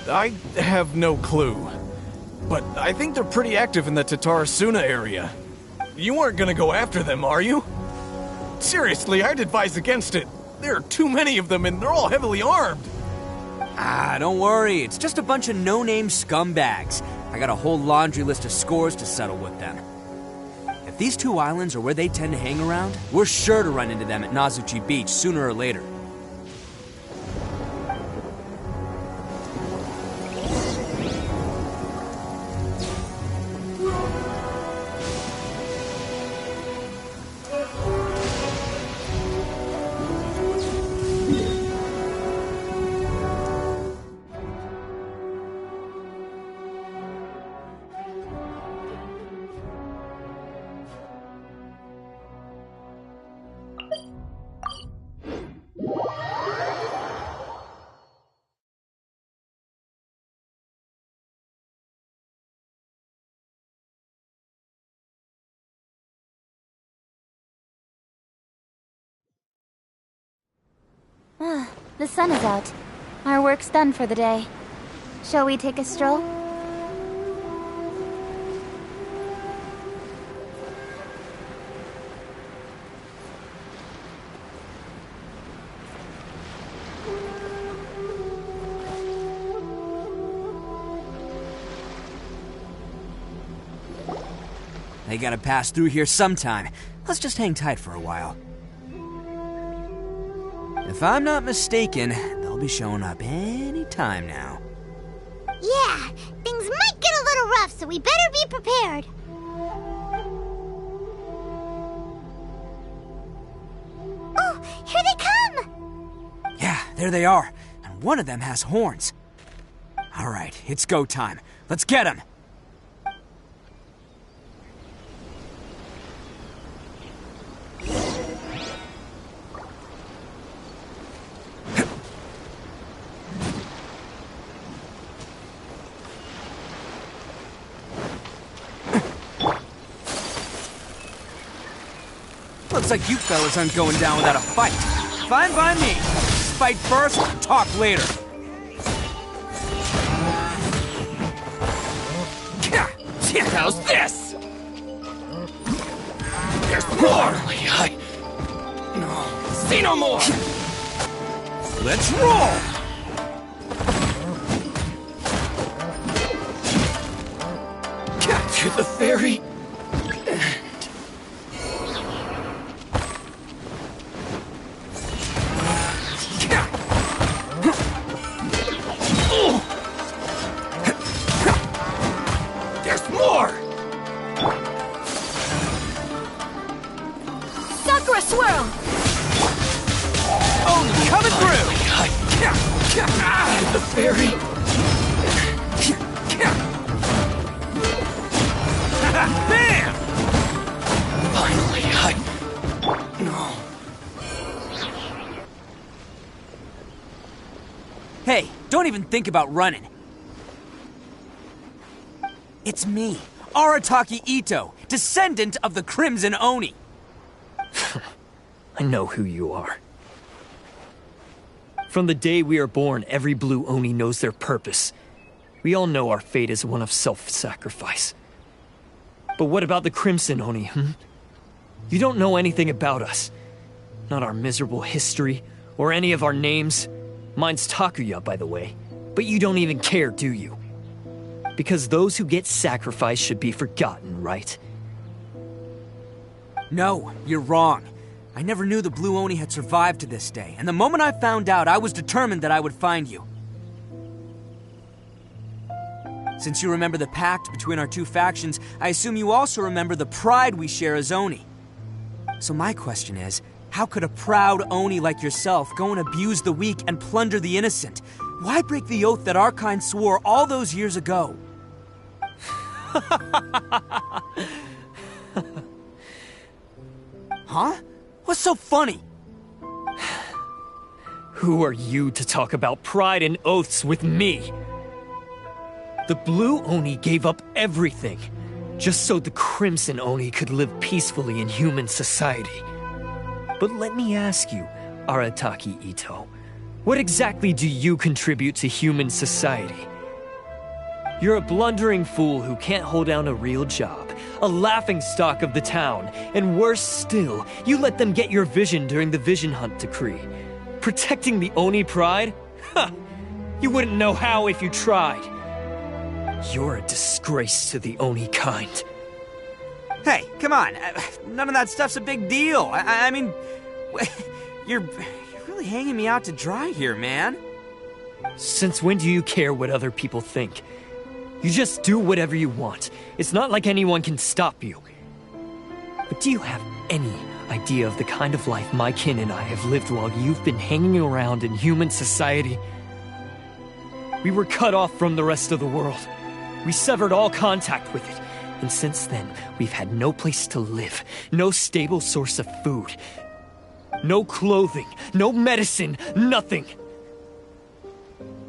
Speaker 10: I have no clue. But I think they're pretty active in the Tatarasuna area. You aren't gonna go after them, are you? Seriously, I'd advise against it. There are too many of them and they're all heavily armed.
Speaker 7: Ah, don't worry. It's just a bunch of no-name scumbags. I got a whole laundry list of scores to settle with them. If these two islands are where they tend to hang around, we're sure to run into them at Nazuchi Beach sooner or later.
Speaker 2: The sun is out. Our work's done for the day. Shall we take a stroll?
Speaker 7: They gotta pass through here sometime. Let's just hang tight for a while. If I'm not mistaken, they'll be showing up any time now.
Speaker 2: Yeah, things might get a little rough, so we better be prepared. Oh, here they come!
Speaker 7: Yeah, there they are. And one of them has horns. All right, it's go time. Let's get them! Looks like you fellas aren't going down without a fight. Fine by me. Fight first, talk later.
Speaker 11: How's this? There's more! No. See no more!
Speaker 7: Let's roll!
Speaker 11: To the very The fairy.
Speaker 7: Bam!
Speaker 11: Finally, No.
Speaker 7: Hey, don't even think about running. It's me, Arataki Ito, descendant of the Crimson Oni.
Speaker 12: I know who you are. From the day we are born, every blue Oni knows their purpose. We all know our fate is one of self-sacrifice. But what about the Crimson Oni, You don't know anything about us. Not our miserable history, or any of our names. Mine's Takuya, by the way. But you don't even care, do you? Because those who get sacrificed should be forgotten, right?
Speaker 7: No, you're wrong. I never knew the Blue Oni had survived to this day, and the moment I found out, I was determined that I would find you. Since you remember the pact between our two factions, I assume you also remember the pride we share as Oni. So my question is, how could a proud Oni like yourself go and abuse the weak and plunder the innocent? Why break the oath that our kind swore all those years ago? Huh? What's so funny?
Speaker 12: Who are you to talk about pride and oaths with me? The Blue Oni gave up everything, just so the Crimson Oni could live peacefully in human society. But let me ask you, Arataki Ito, what exactly do you contribute to human society? You're a blundering fool who can't hold down a real job, a laughingstock of the town, and worse still, you let them get your vision during the Vision Hunt decree. Protecting the Oni pride? Ha! You wouldn't know how if you tried. You're a disgrace to the Oni kind.
Speaker 7: Hey, come on. None of that stuff's a big deal. I mean, you're really hanging me out to dry here, man.
Speaker 12: Since when do you care what other people think? You just do whatever you want. It's not like anyone can stop you. But do you have any idea of the kind of life my kin and I have lived while you've been hanging around in human society? We were cut off from the rest of the world. We severed all contact with it. And since then, we've had no place to live, no stable source of food, no clothing, no medicine, nothing.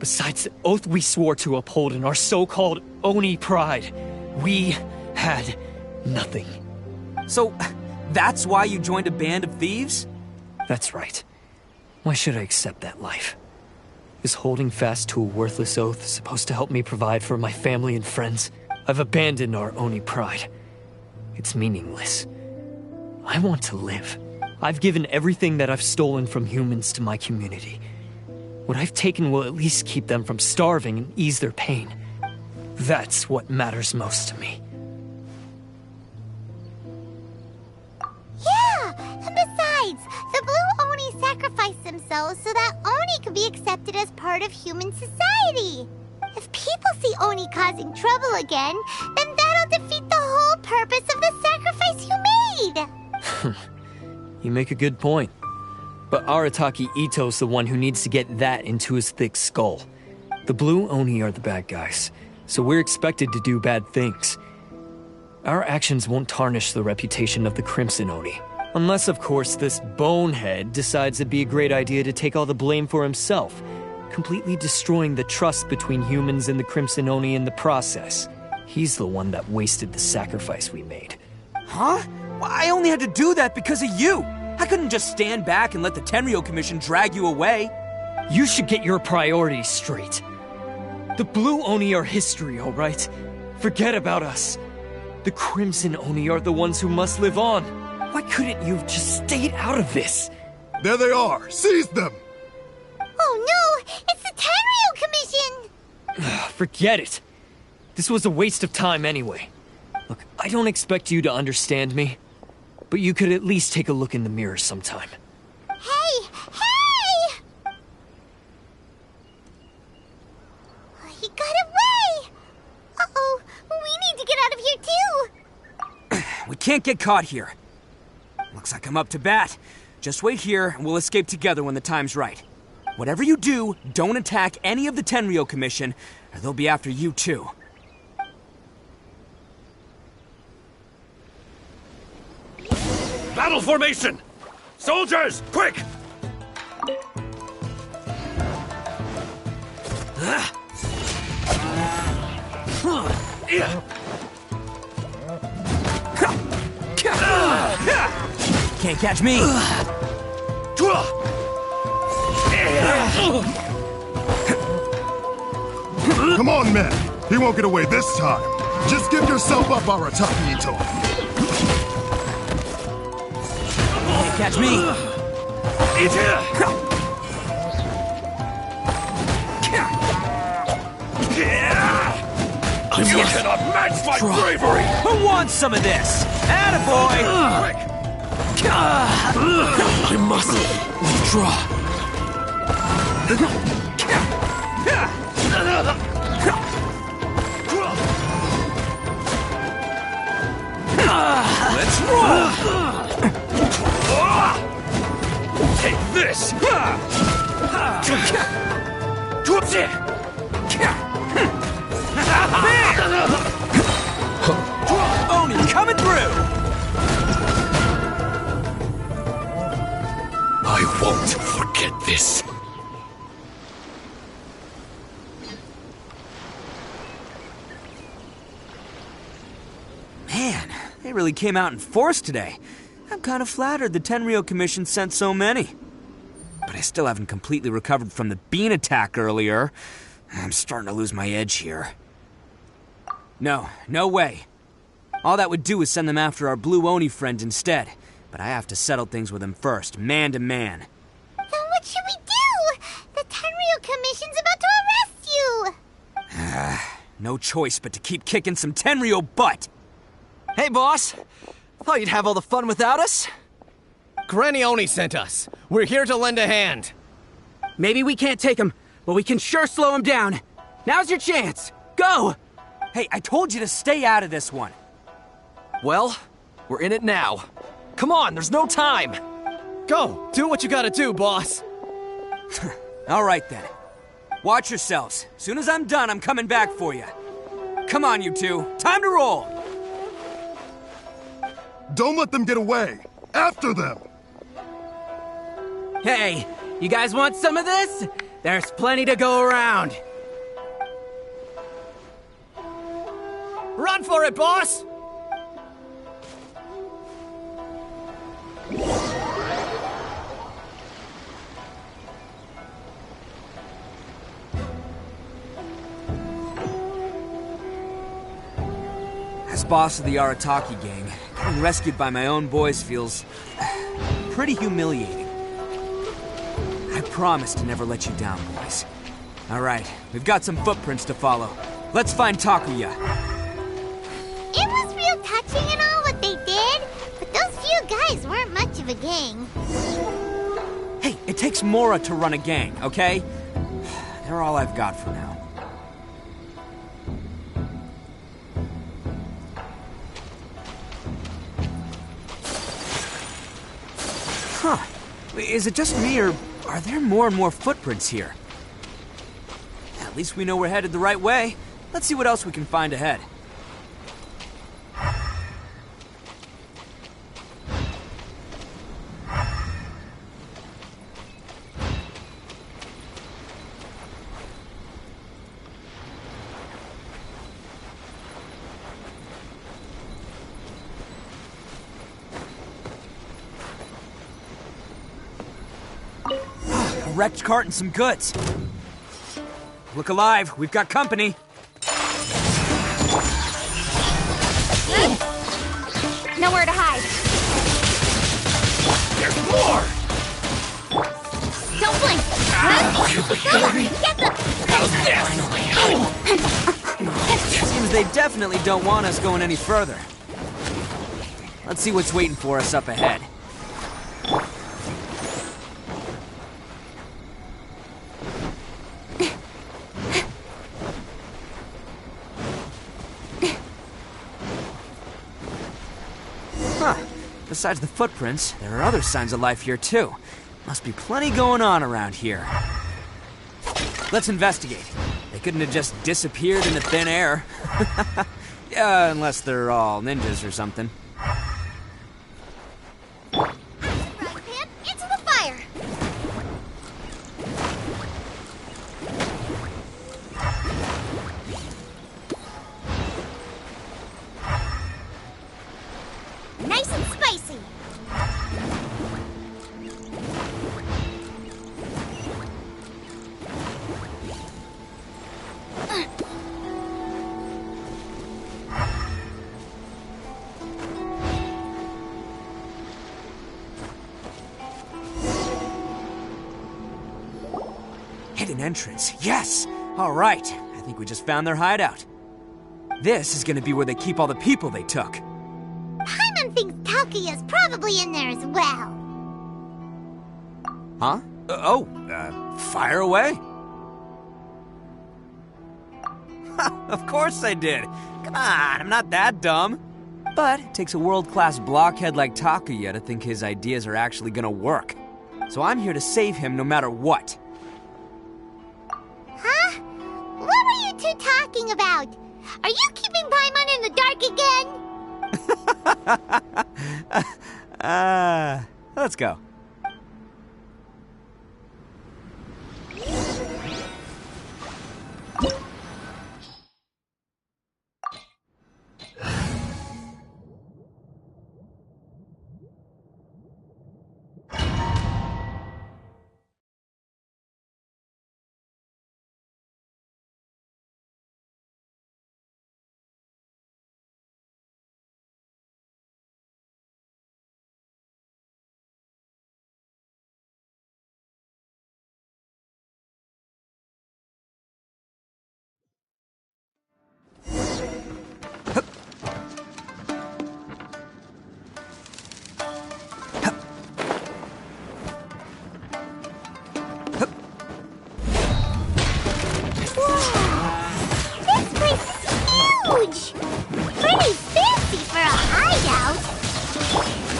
Speaker 12: Besides the oath we swore to uphold in our so-called Oni pride, we had nothing.
Speaker 7: So, that's why you joined a band of thieves?
Speaker 12: That's right. Why should I accept that life? Is holding fast to a worthless oath supposed to help me provide for my family and friends? I've abandoned our Oni pride. It's meaningless. I want to live. I've given everything that I've stolen from humans to my community. What I've taken will at least keep them from starving and ease their pain. That's what matters most to me.
Speaker 2: Yeah, and besides, the Blue Oni sacrificed themselves so that Oni could be accepted as part of human society. If people see Oni causing trouble again, then that'll defeat the whole purpose of the sacrifice you made.
Speaker 12: You make a good point. But Arataki Ito's the one who needs to get that into his thick skull. The Blue Oni are the bad guys, so we're expected to do bad things. Our actions won't tarnish the reputation of the Crimson Oni. Unless, of course, this bonehead decides it'd be a great idea to take all the blame for himself, completely destroying the trust between humans and the Crimson Oni in the process. He's the one that wasted the sacrifice we made.
Speaker 7: Huh? Well, I only had to do that because of you! I couldn't just stand back and let the Tenryo Commission drag you away.
Speaker 12: You should get your priorities straight. The Blue Oni are history, all right? Forget about us. The Crimson Oni are the ones who must live on. Why couldn't you have just stayed out of this?
Speaker 13: There they are! Seize them!
Speaker 2: Oh no! It's the Tenryo Commission!
Speaker 12: Forget it. This was a waste of time anyway. Look, I don't expect you to understand me, but you could at least take a look in the mirror sometime.
Speaker 2: Hey! Hey! He got away! Uh-oh, we need to get out of here too!
Speaker 7: We can't get caught here. Looks like I'm up to bat. Just wait here and we'll escape together when the time's right. Whatever you do, don't attack any of the Tenryo Commission, or they'll be after you too.
Speaker 14: Battle formation! Soldiers, quick!
Speaker 7: Can't catch me!
Speaker 13: Come on, men! He won't get away this time! Just give yourself up, Arataki Ito!
Speaker 7: Can't catch me!
Speaker 14: You cannot match my bravery!
Speaker 7: Who wants some of this? Attaboy!
Speaker 14: Quick!
Speaker 11: I must withdraw.
Speaker 14: Let's roll! Take this!
Speaker 7: Oni coming through!
Speaker 11: I won't forget this.
Speaker 7: Man, they really came out in force today. I'm kind of flattered the Tenryo Commission sent so many. But I still haven't completely recovered from the bean attack earlier. I'm starting to lose my edge here. No way. All that would do is send them after our blue Oni friend instead. But I have to settle things with him first, man to man.
Speaker 2: Then what should we do? The Tenryo Commission's about to arrest you!
Speaker 7: No choice but to keep kicking some Tenryo butt!
Speaker 15: Hey, boss! Thought you'd have all the fun without us?
Speaker 16: Granny Oni sent us. We're here to lend a hand.
Speaker 15: Maybe we can't take him, but we can sure slow him down. Now's your chance! Go!
Speaker 7: Hey, I told you to stay out of this one.
Speaker 15: Well, we're in it now. Come on, there's no time!
Speaker 16: Go! Do what you gotta do, boss!
Speaker 7: All right, then. Watch yourselves. Soon as I'm done, I'm coming back for you. Come on, you two. Time to roll!
Speaker 13: Don't let them get away! After them!
Speaker 15: Hey, you guys want some of this? There's plenty to go around.
Speaker 16: Run for it, boss!
Speaker 7: As boss of the Arataki gang, getting rescued by my own boys feels pretty humiliating. I promise to never let you down, boys. All right, we've got some footprints to follow. Let's find Takuya.
Speaker 2: It was real touching and all what they did, but those few guys weren't much of a gang.
Speaker 7: Hey, it takes Mora to run a gang, okay? They're all I've got for now. Huh. Is it just me, or are there more and more footprints here? At least we know we're headed the right way. Let's see what else we can find ahead. A wrecked cart and some goods. Look alive, we've got company.
Speaker 9: Nowhere to hide.
Speaker 14: There's more!
Speaker 9: Don't blink! Get them!
Speaker 7: Seems they definitely don't want us going any further. Let's see what's waiting for us up ahead. Huh. Besides the footprints, there are other signs of life here too. Must be plenty going on around here. let's investigate. They couldn't have just disappeared into thin air. Yeah, unless they're all ninjas or something.
Speaker 2: Frying pan, into the fire! Nice and spicy!
Speaker 7: Hidden entrance, yes! All right, I think we just found their hideout. This is gonna be where they keep all the people they took.
Speaker 2: Paimon thinks Takuya's probably in there as well.
Speaker 7: Huh? Fire away? Of course I did. Come on, I'm not that dumb. But it takes a world-class blockhead like Takuya to think his ideas are actually gonna work. So I'm here to save him no matter what.
Speaker 2: Huh? What were you two talking about? Are you keeping Paimon in the dark again?
Speaker 7: Let's go.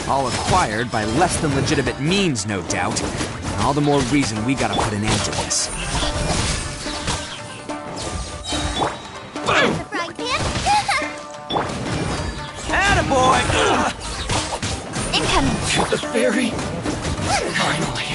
Speaker 7: All acquired by less than legitimate means, no doubt. And all the more reason we gotta put an end to this. Attaboy!
Speaker 2: Incoming!
Speaker 11: The fairy? Finally,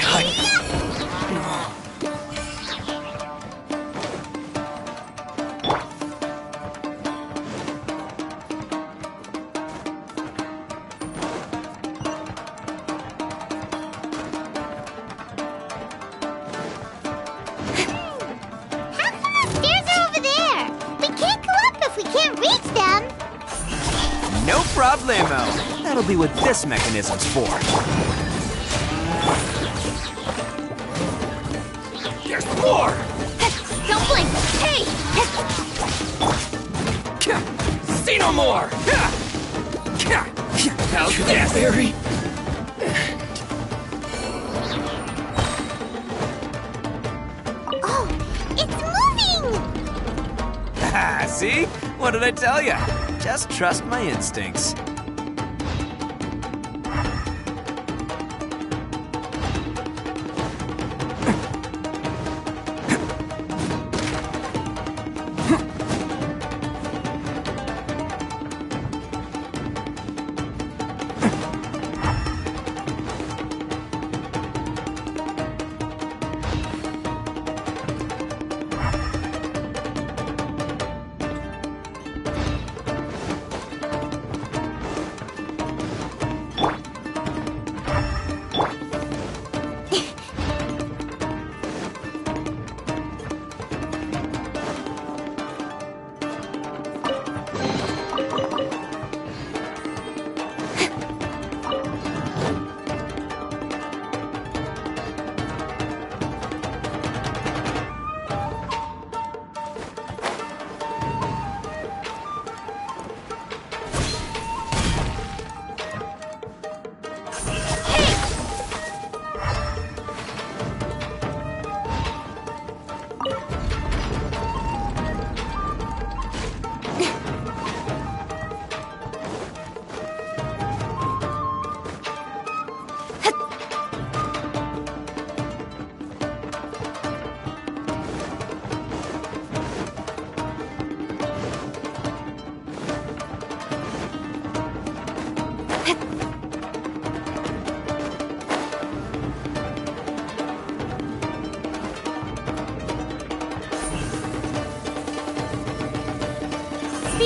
Speaker 7: No problemo. That'll be what this mechanism's for.
Speaker 14: There's more!
Speaker 9: Don't blink! Hey!
Speaker 14: See no more! How's this? Fairy?
Speaker 2: Oh, it's moving!
Speaker 7: See? What did I tell you? Just trust my instincts.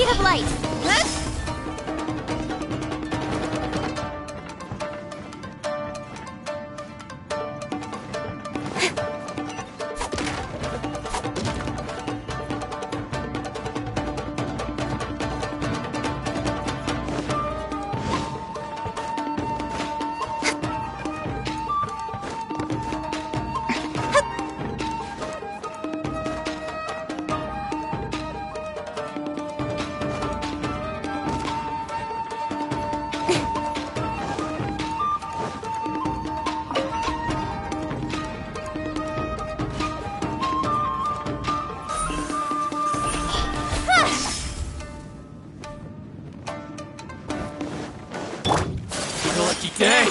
Speaker 2: speed of light.
Speaker 14: Lucky day.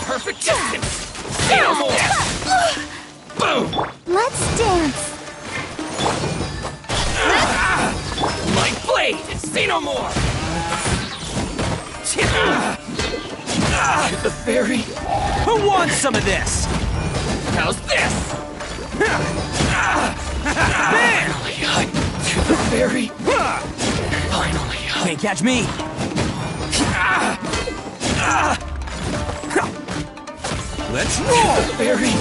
Speaker 14: Perfect distance. Say no more. Boom.
Speaker 2: Let's dance.
Speaker 14: Light blade. Say no more.
Speaker 11: The fairy.
Speaker 7: Who wants some of this?
Speaker 14: How's this?
Speaker 11: Finally, to the fairy. Finally,
Speaker 7: Can't catch me. Let's roll!
Speaker 11: The fairy.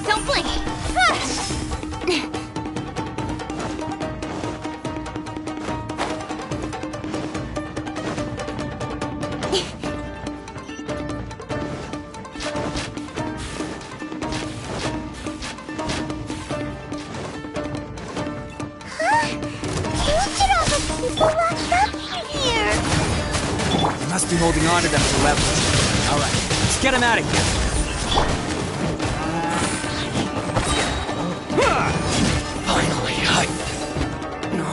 Speaker 2: Don't blink. Look at all the people locked up in here.
Speaker 7: They must be holding on to them for leverage. All right, let's get them out of here.
Speaker 11: Finally, No.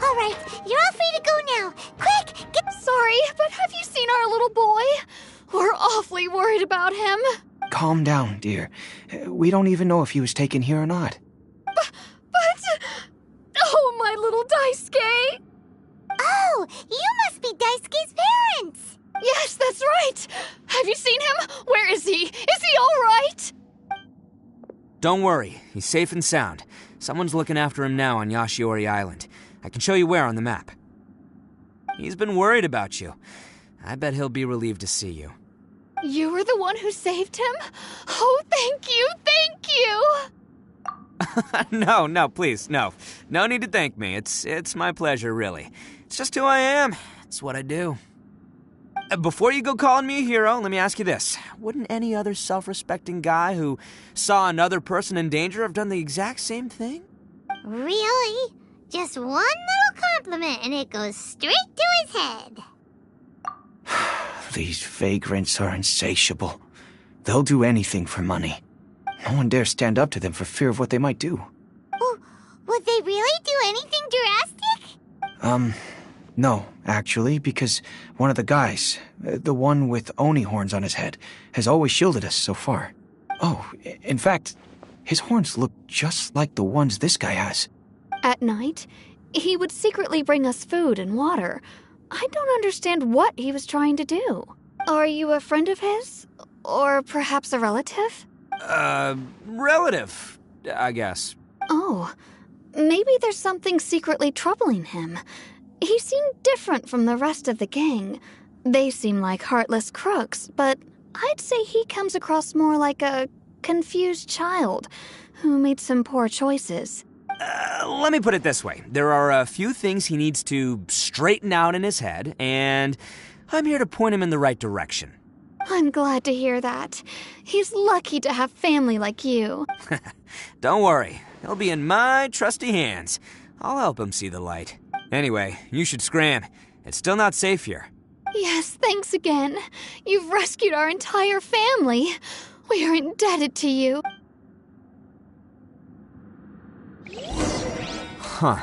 Speaker 2: All right, you're all free to go now. Quick, get...
Speaker 9: Sorry, but have you seen our little boy? We're awfully worried about him.
Speaker 17: Calm down, dear. We don't even know if he was taken here or not.
Speaker 9: But... Oh, my little Daisuke!
Speaker 2: Oh, you must be Daisuke's parents!
Speaker 9: Yes, that's right! Have you seen him? Where is he? Is he all right?
Speaker 7: Don't worry, he's safe and sound. Someone's looking after him now on Yashiori Island. I can show you where on the map. He's been worried about you. I bet he'll be relieved to see you.
Speaker 9: You were the one who saved him? Oh, thank you, thank you!
Speaker 7: No, please, no. No need to thank me. It's my pleasure, really. It's just who I am. It's what I do. Before you go calling me a hero, let me ask you this. Wouldn't any other self-respecting guy who saw another person in danger have done the exact same thing?
Speaker 2: Really? Just one little compliment and it goes straight to his head.
Speaker 17: These vagrants are insatiable. They'll do anything for money. No one dares stand up to them for fear of what they might do.
Speaker 2: Oh, would they really do anything drastic?
Speaker 17: No, actually, because one of the guys, the one with Oni horns on his head, has always shielded us so far. Oh, in fact, his horns look just like the ones this guy has.
Speaker 9: At night, he would secretly bring us food and water. I don't understand what he was trying to do. Are you a friend of his? Or perhaps a relative?
Speaker 7: Relative, I guess.
Speaker 9: Oh, maybe there's something secretly troubling him. He seemed different from the rest of the gang. They seem like heartless crooks, but I'd say he comes across more like a confused child who made some poor choices.
Speaker 7: Let me put it this way. There are a few things he needs to straighten out in his head, and I'm here to point him in the right direction.
Speaker 9: I'm glad to hear that. He's lucky to have family like you.
Speaker 7: Don't worry. He'll be in my trusty hands. I'll help him see the light. Anyway, you should scram. It's still not safe here.
Speaker 9: Yes, thanks again. You've rescued our entire family. We are indebted to you.
Speaker 7: Huh.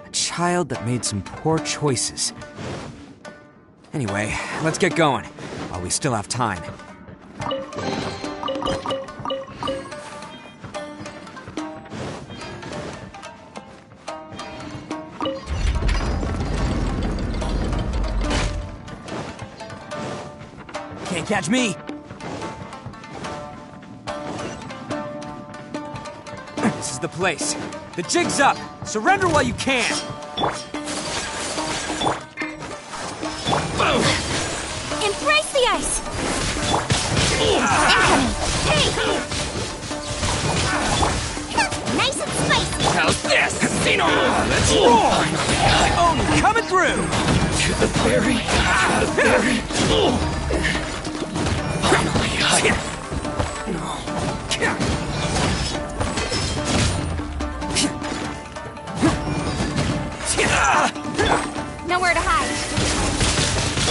Speaker 7: A child that made some poor choices. Anyway, let's get going, while we still have time. Can't catch me! This is the place. The jig's up! Surrender while you can!
Speaker 1: Embrace the ice!
Speaker 2: Incoming! Hey! Nice and spicy!
Speaker 14: How's this? See no more! Let's roll!
Speaker 7: Oh, coming through!
Speaker 11: To the berry! To the berry! Finally,
Speaker 2: Nowhere to hide.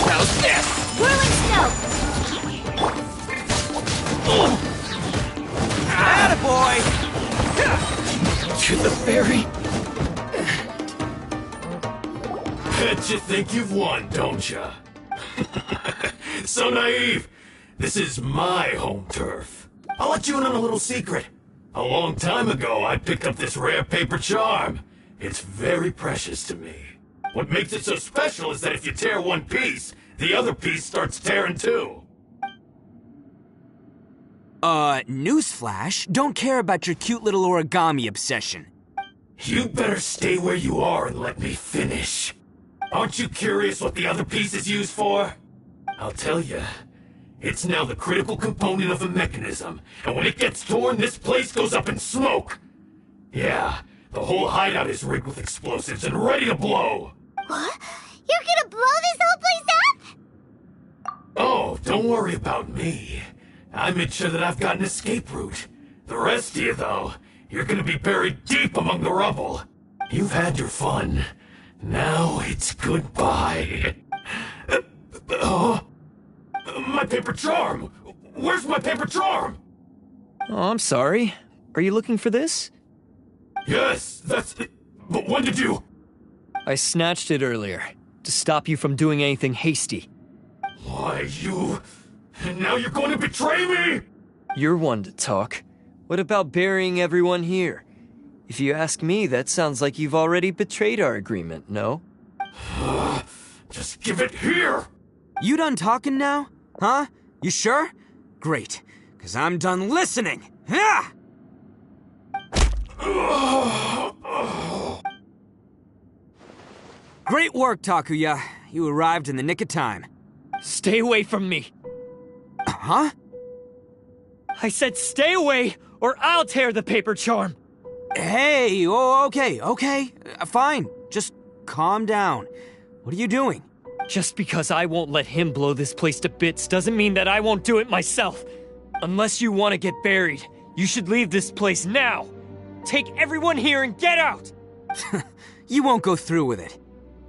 Speaker 14: How's this?
Speaker 2: Whirling snow!
Speaker 7: Attaboy!
Speaker 11: to the berry!
Speaker 18: Bet you think you've won, don't ya? So naive. This is my home turf. I'll let you in on a little secret. A long time ago, I picked up this rare paper charm. It's very precious to me. What makes it so special is that if you tear one piece, the other piece starts tearing too.
Speaker 7: Newsflash, don't care about your cute little origami obsession.
Speaker 18: You better stay where you are and let me finish. Aren't you curious what the other piece is used for? I'll tell you. It's now the critical component of a mechanism, and when it gets torn, this place goes up in smoke. Yeah, the whole hideout is rigged with explosives and ready to blow.
Speaker 2: What? You're gonna blow this whole place up?
Speaker 18: Oh, don't worry about me. I made sure that I've got an escape route. The rest of you, though, you're gonna be buried deep among the rubble. You've had your fun. Now it's goodbye. My paper charm! Where's my paper charm?
Speaker 12: Oh, I'm sorry. Are you looking for this?
Speaker 18: Yes, that's it. But when did you...
Speaker 12: I snatched it earlier, to stop you from doing anything hasty.
Speaker 18: Why, you... And now you're going to betray me?
Speaker 12: You're one to talk. What about burying everyone here? If you ask me, that sounds like you've already betrayed our agreement, no?
Speaker 18: Just give it here!
Speaker 7: You done talking now? Huh? You sure? Great, because I'm done listening! Ah! Great work, Takuya. You arrived in the nick of time.
Speaker 12: Stay away from me!
Speaker 7: Huh?
Speaker 12: I said stay away, or I'll tear the paper charm!
Speaker 7: Hey, okay. Fine. Just calm down. What are you doing?
Speaker 12: Just because I won't let him blow this place to bits doesn't mean that I won't do it myself. Unless you want to get buried, you should leave this place now. Take everyone here and get out!
Speaker 7: You won't go through with it.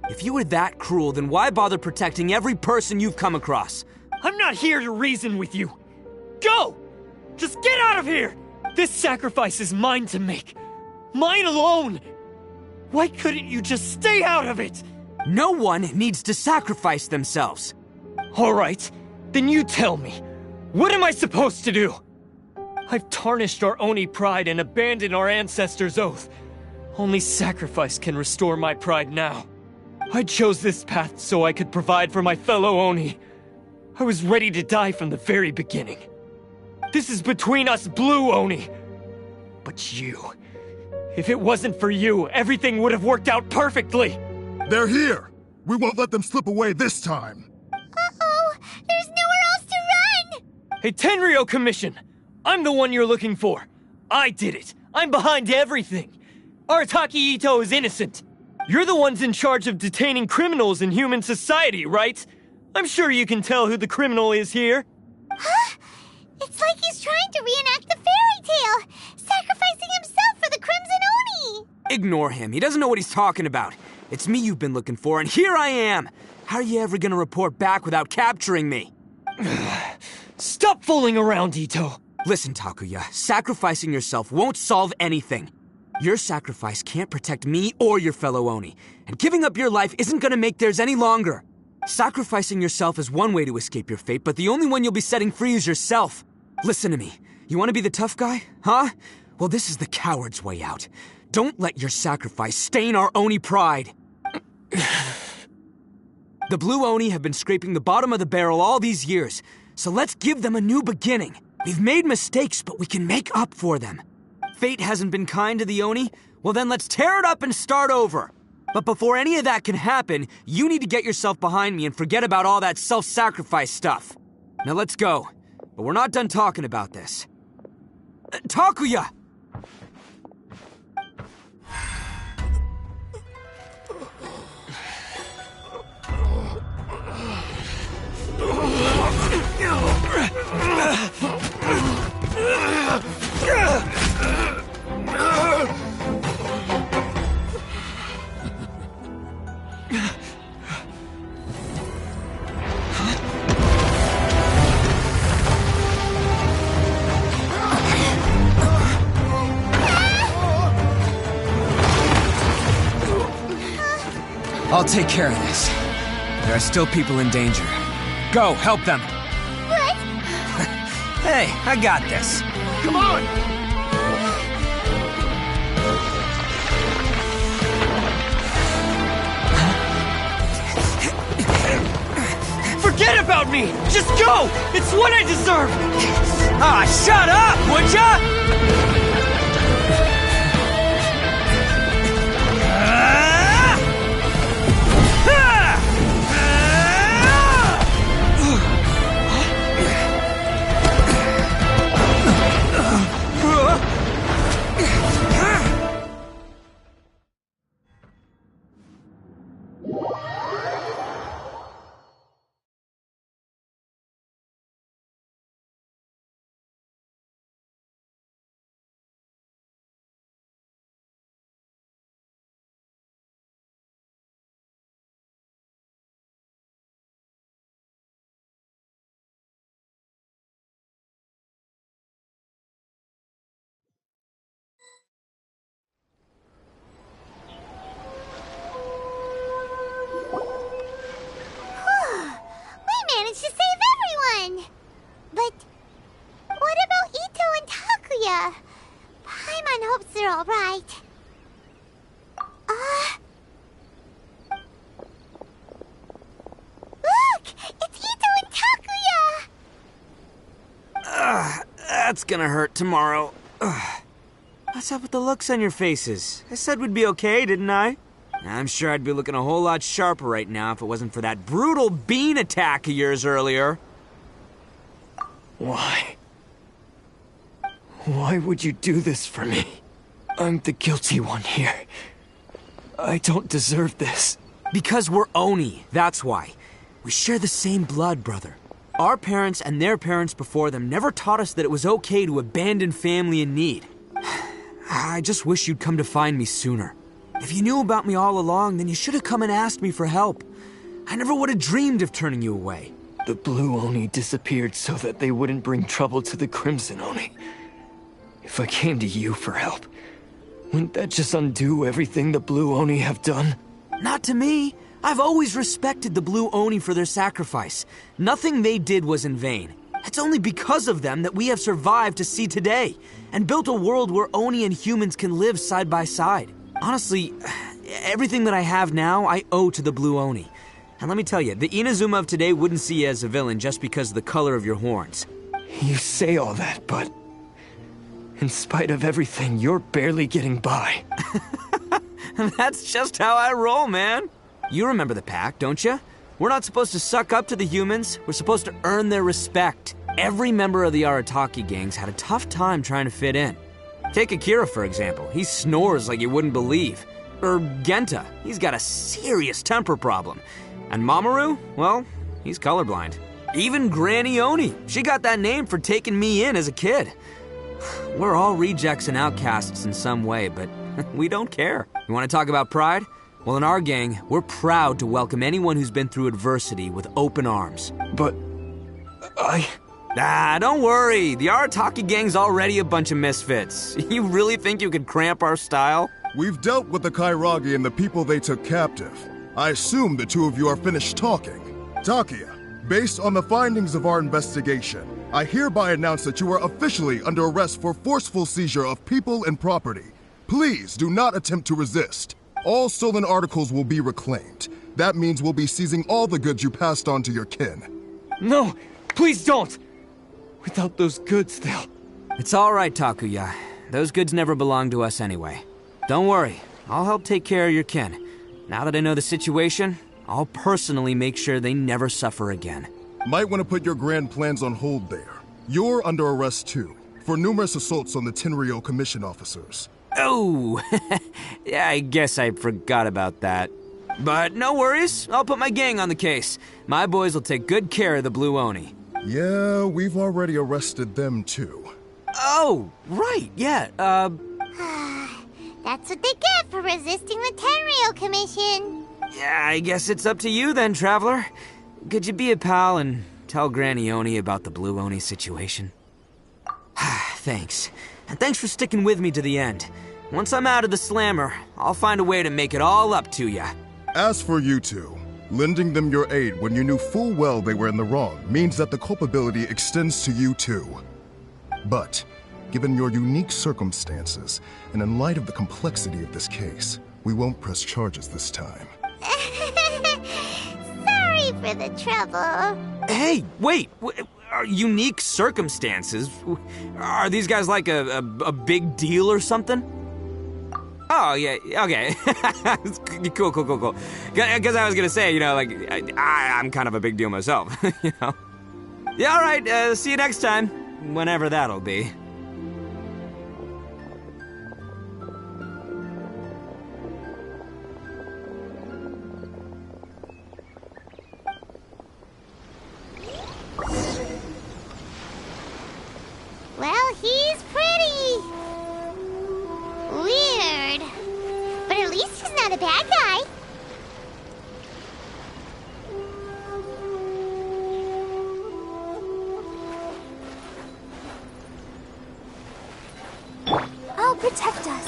Speaker 7: If you were that cruel, then why bother protecting every person you've come across?
Speaker 12: I'm not here to reason with you. Go! Just get out of here! This sacrifice is mine to make. Mine alone! Why couldn't you just stay out of it?
Speaker 7: No one needs to sacrifice themselves.
Speaker 12: All right, then you tell me. What am I supposed to do? I've tarnished our Oni pride and abandoned our ancestors' oath. Only sacrifice can restore my pride now. I chose this path so I could provide for my fellow Oni. I was ready to die from the very beginning. This is between us blue Oni. But If it wasn't for you, everything would have worked out perfectly!
Speaker 13: They're here! We won't let them slip away this time!
Speaker 2: Uh-oh! There's nowhere else to run!
Speaker 12: Hey, Tenryo Commission! I'm the one you're looking for! I did it! I'm behind everything! Arataki Ito is innocent! You're the ones in charge of detaining criminals in human society, right? I'm sure you can tell who the criminal is here.
Speaker 2: Huh? It's like he's trying to reenact the fairy tale, sacrificing himself for the Crimson Oni!
Speaker 15: Ignore him. He doesn't know what he's talking about. It's me you've been looking for, and here I am! How are you ever gonna report back without capturing me?
Speaker 12: Stop fooling around, Ito!
Speaker 15: Listen, Takuya, sacrificing yourself won't solve anything. Your sacrifice can't protect me or your fellow Oni, and giving up your life isn't gonna make theirs any longer. Sacrificing yourself is one way to escape your fate, but the only one you'll be setting free is yourself. Listen to me. You want to be the tough guy? Huh? Well, this is the coward's way out. Don't let your sacrifice stain our Oni pride. The Blue Oni have been scraping the bottom of the barrel all these years, so let's give them a new beginning. We've made mistakes, but we can make up for them. Fate hasn't been kind to the Oni? Well then let's tear it up and start over. But before any of that can happen, you need to get yourself behind me and forget about all that self-sacrifice stuff. Now let's go. But we're not done talking about this. Takuya! I'll take care of this. There are still people in danger. Go, help them!
Speaker 2: What?
Speaker 15: Hey, I got this.
Speaker 10: Come on!
Speaker 12: Forget about me! Just go! It's what I deserve!
Speaker 15: Ah, shut up, would ya?
Speaker 2: Managed to save everyone! But what about Ito and Takuya? Paimon hopes they're alright. Look! It's Ito and Takuya!
Speaker 15: That's gonna hurt tomorrow. What's up with the looks on your faces? I said we'd be okay, didn't I? I'm sure I'd be looking a whole lot sharper right now if it wasn't for that brutal bean attack of yours earlier.
Speaker 12: Why? Why would you do this for me? I'm the guilty one here. I don't deserve this.
Speaker 15: Because we're Oni, that's why. We share the same blood, brother. Our parents and their parents before them never taught us that it was okay to abandon family in need. I just wish you'd come to find me sooner. If you knew about me all along, then you should have come and asked me for help. I never would have dreamed of turning you away.
Speaker 12: The Blue Oni disappeared so that they wouldn't bring trouble to the Crimson Oni. If I came to you for help, wouldn't that just undo everything the Blue Oni have done?
Speaker 15: Not to me. I've always respected the Blue Oni for their sacrifice. Nothing they did was in vain. It's only because of them that we have survived to see today, and built a world where Oni and humans can live side by side. Honestly, everything that I have now, I owe to the Blue Oni. And let me tell you, the Inazuma of today wouldn't see you as a villain just because of the color of your horns.
Speaker 12: You say all that, but... What about Ito and Takuya? Why would you do this for me? I'm the guilty one here. I don't deserve this.
Speaker 15: You see, as a villain just because of the color of your horns. And let me tell you, the Inazuma of today wouldn't see you as a villain just because of the color of your horns.
Speaker 12: You say all that, but In spite of everything, you're barely getting by.
Speaker 15: That's just how I roll, man. You remember the pact, don't you? We're not supposed to suck up to the humans. We're supposed to earn their respect. Every member of the Arataki gangs had a tough time trying to fit in. Take Akira, for example. He snores like you wouldn't believe. Or Genta. He's got a serious temper problem. And Mamoru, well, he's colorblind. Even Granny Oni. She got that name for taking me in as a kid. We're all rejects and outcasts in some way, but we don't care. You want to talk about pride? Well, in our gang, we're proud to welcome anyone who's been through adversity with open arms.
Speaker 12: But
Speaker 15: don't worry. The Arataki gang's already a bunch of misfits. You really think you could cramp our style?
Speaker 13: We've dealt with the Kairagi and the people they took captive. I assume the two of you are finished talking. Takia, based on the findings of our investigation, I hereby announce that you are officially under arrest for forceful seizure of people and property. Please do not attempt to resist. All stolen articles will be reclaimed. That means we'll be seizing all the goods you passed on to your kin.
Speaker 12: No, please don't! Without those goods, they'll...
Speaker 15: It's all right, Takuya. Those goods never belonged to us anyway. Don't worry, I'll help take care of your kin. Now that I know the situation, I'll personally make sure they never suffer again.
Speaker 13: Might want to put your grand plans on hold there. You're under arrest too, for numerous assaults on the Tenryo Commission officers.
Speaker 15: Oh, yeah, I guess I forgot about that. But no worries, I'll put my gang on the case. My boys will take good care of the Blue Oni.
Speaker 13: Yeah, we've already arrested them too.
Speaker 15: Oh, right, yeah,
Speaker 2: That's what they get for resisting the Tenryo Commission.
Speaker 15: Yeah, I guess it's up to you then, Traveler. Could you be a pal and tell Granny Oni about the Blue Oni situation? Thanks. And thanks for sticking with me to the end. Once I'm out of the slammer, I'll find a way to make it all up to ya.
Speaker 13: As for you two, lending them your aid when you knew full well they were in the wrong means that the culpability extends to you too. But, given your unique circumstances, and in light of the complexity of this case, we won't press charges this time.
Speaker 2: Sorry for the trouble.
Speaker 15: Hey, wait! Are unique circumstances? Are these guys like a big deal or something? Oh, yeah, okay. Cool. Because I was gonna say, you know, like, I'm kind of a big deal myself, you know? Yeah, alright, see you next time. Whenever that'll be.
Speaker 2: Well, he's pretty. Weird. But at least he's not a bad guy.
Speaker 1: I'll protect us.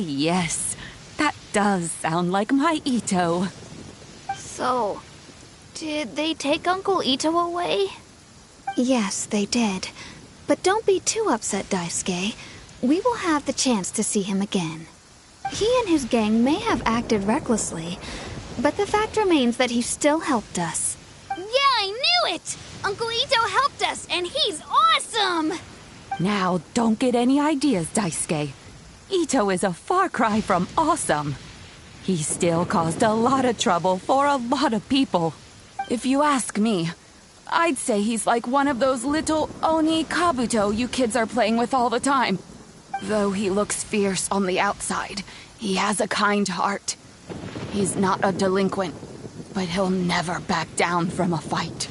Speaker 1: Yes, that does sound like my Ito.
Speaker 9: So, did they take Uncle Ito away? Yes, they did. But don't be too upset, Daisuke. We will have the chance to see him again. He and his gang may have acted recklessly, but the fact remains that he still helped us.
Speaker 19: Yeah, I knew it! Uncle Ito helped us, and he's awesome!
Speaker 20: Now, don't get any ideas, Daisuke. Ito is a far cry from awesome. He still caused a lot of trouble for a lot of people. If you ask me, I'd say he's like one of those little Oni Kabuto you kids are playing with all the time. Though he looks fierce on the outside, he has a kind heart. He's not a delinquent, but he'll never back down from a fight.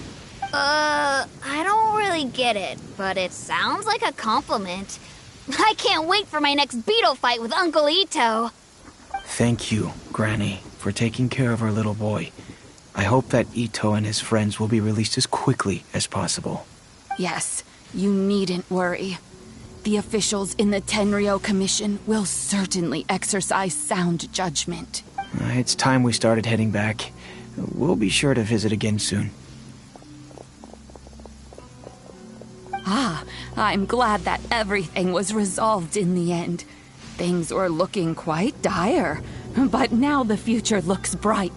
Speaker 19: I don't really get it, but it sounds like a compliment. I can't wait for my next beetle fight with Uncle Ito.
Speaker 17: Thank you, Granny, for taking care of our little boy. I hope that Ito and his friends will be released as quickly as possible.
Speaker 20: Yes, you needn't worry. The officials in the Tenryou Commission will certainly exercise sound judgment.
Speaker 17: It's time we started heading back. We'll be sure to visit again soon.
Speaker 20: Ah, I'm glad that everything was resolved in the end. Things were looking quite dire, but now the future looks bright.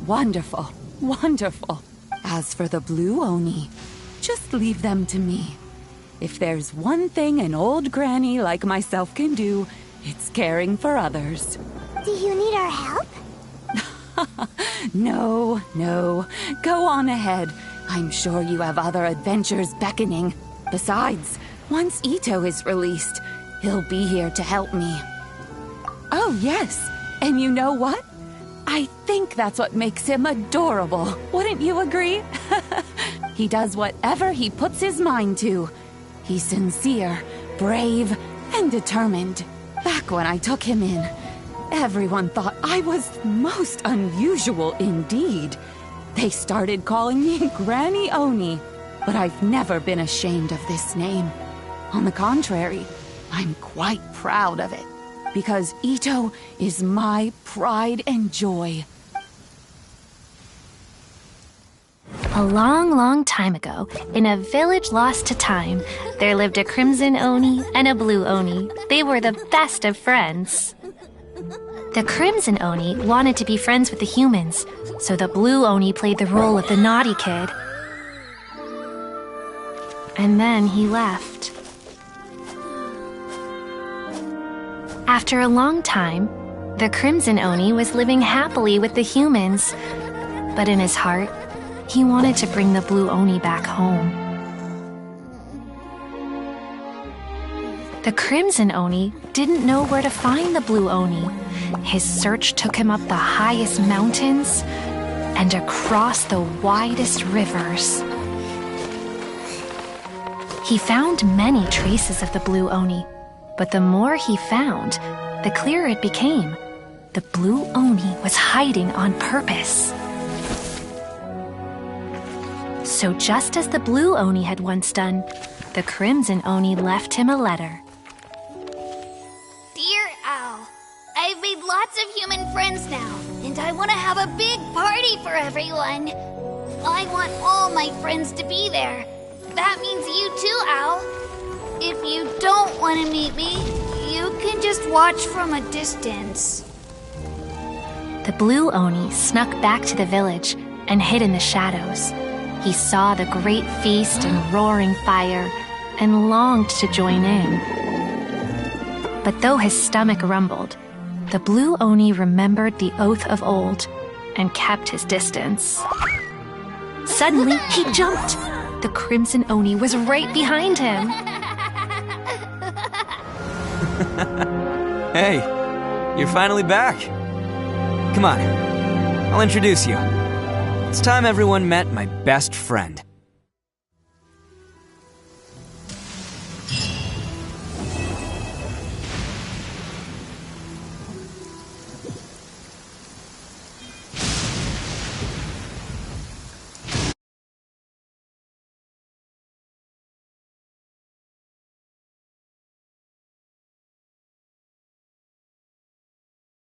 Speaker 20: Wonderful, wonderful. As for the Blue Oni, just leave them to me. If there's one thing an old granny like myself can do, it's caring for others.
Speaker 2: Do you need our help?
Speaker 20: No, no. Go on ahead. I'm sure you have other adventures beckoning. Besides, once Ito is released, he'll be here to help me. Oh, yes. And you know what? I think that's what makes him adorable. Wouldn't you agree? He does whatever he puts his mind to. He's sincere, brave, and determined. Back when I took him in, everyone thought I was most unusual indeed. They started calling me Granny Oni, but I've never been ashamed of this name. On the contrary, I'm quite proud of it, because Ito is my pride and joy.
Speaker 5: A long, long time ago, in a village lost to time, there lived a Crimson Oni and a Blue Oni. They were the best of friends. The Crimson Oni wanted to be friends with the humans, so the Blue Oni played the role of the naughty kid. And then he left. After a long time, the Crimson Oni was living happily with the humans, but in his heart, he wanted to bring the Blue Oni back home. The Crimson Oni didn't know where to find the Blue Oni. His search took him up the highest mountains and across the widest rivers. He found many traces of the Blue Oni, but the more he found, the clearer it became. The Blue Oni was hiding on purpose. So just as the Blue Oni had once done, the Crimson Oni left him a letter.
Speaker 19: Dear Al, I've made lots of human friends now, and I want to have a big party for everyone. I want all my friends to be there. That means you too, Al. If you don't want to meet me, you can just watch from a distance.
Speaker 5: The Blue Oni snuck back to the village and hid in the shadows. He saw the great feast and roaring fire and longed to join in. But though his stomach rumbled, the Blue Oni remembered the oath of old and kept his distance. Suddenly, he jumped. The Crimson Oni was right behind him.
Speaker 15: Hey, you're finally back. Come on, I'll introduce you. It's time everyone met my best friend.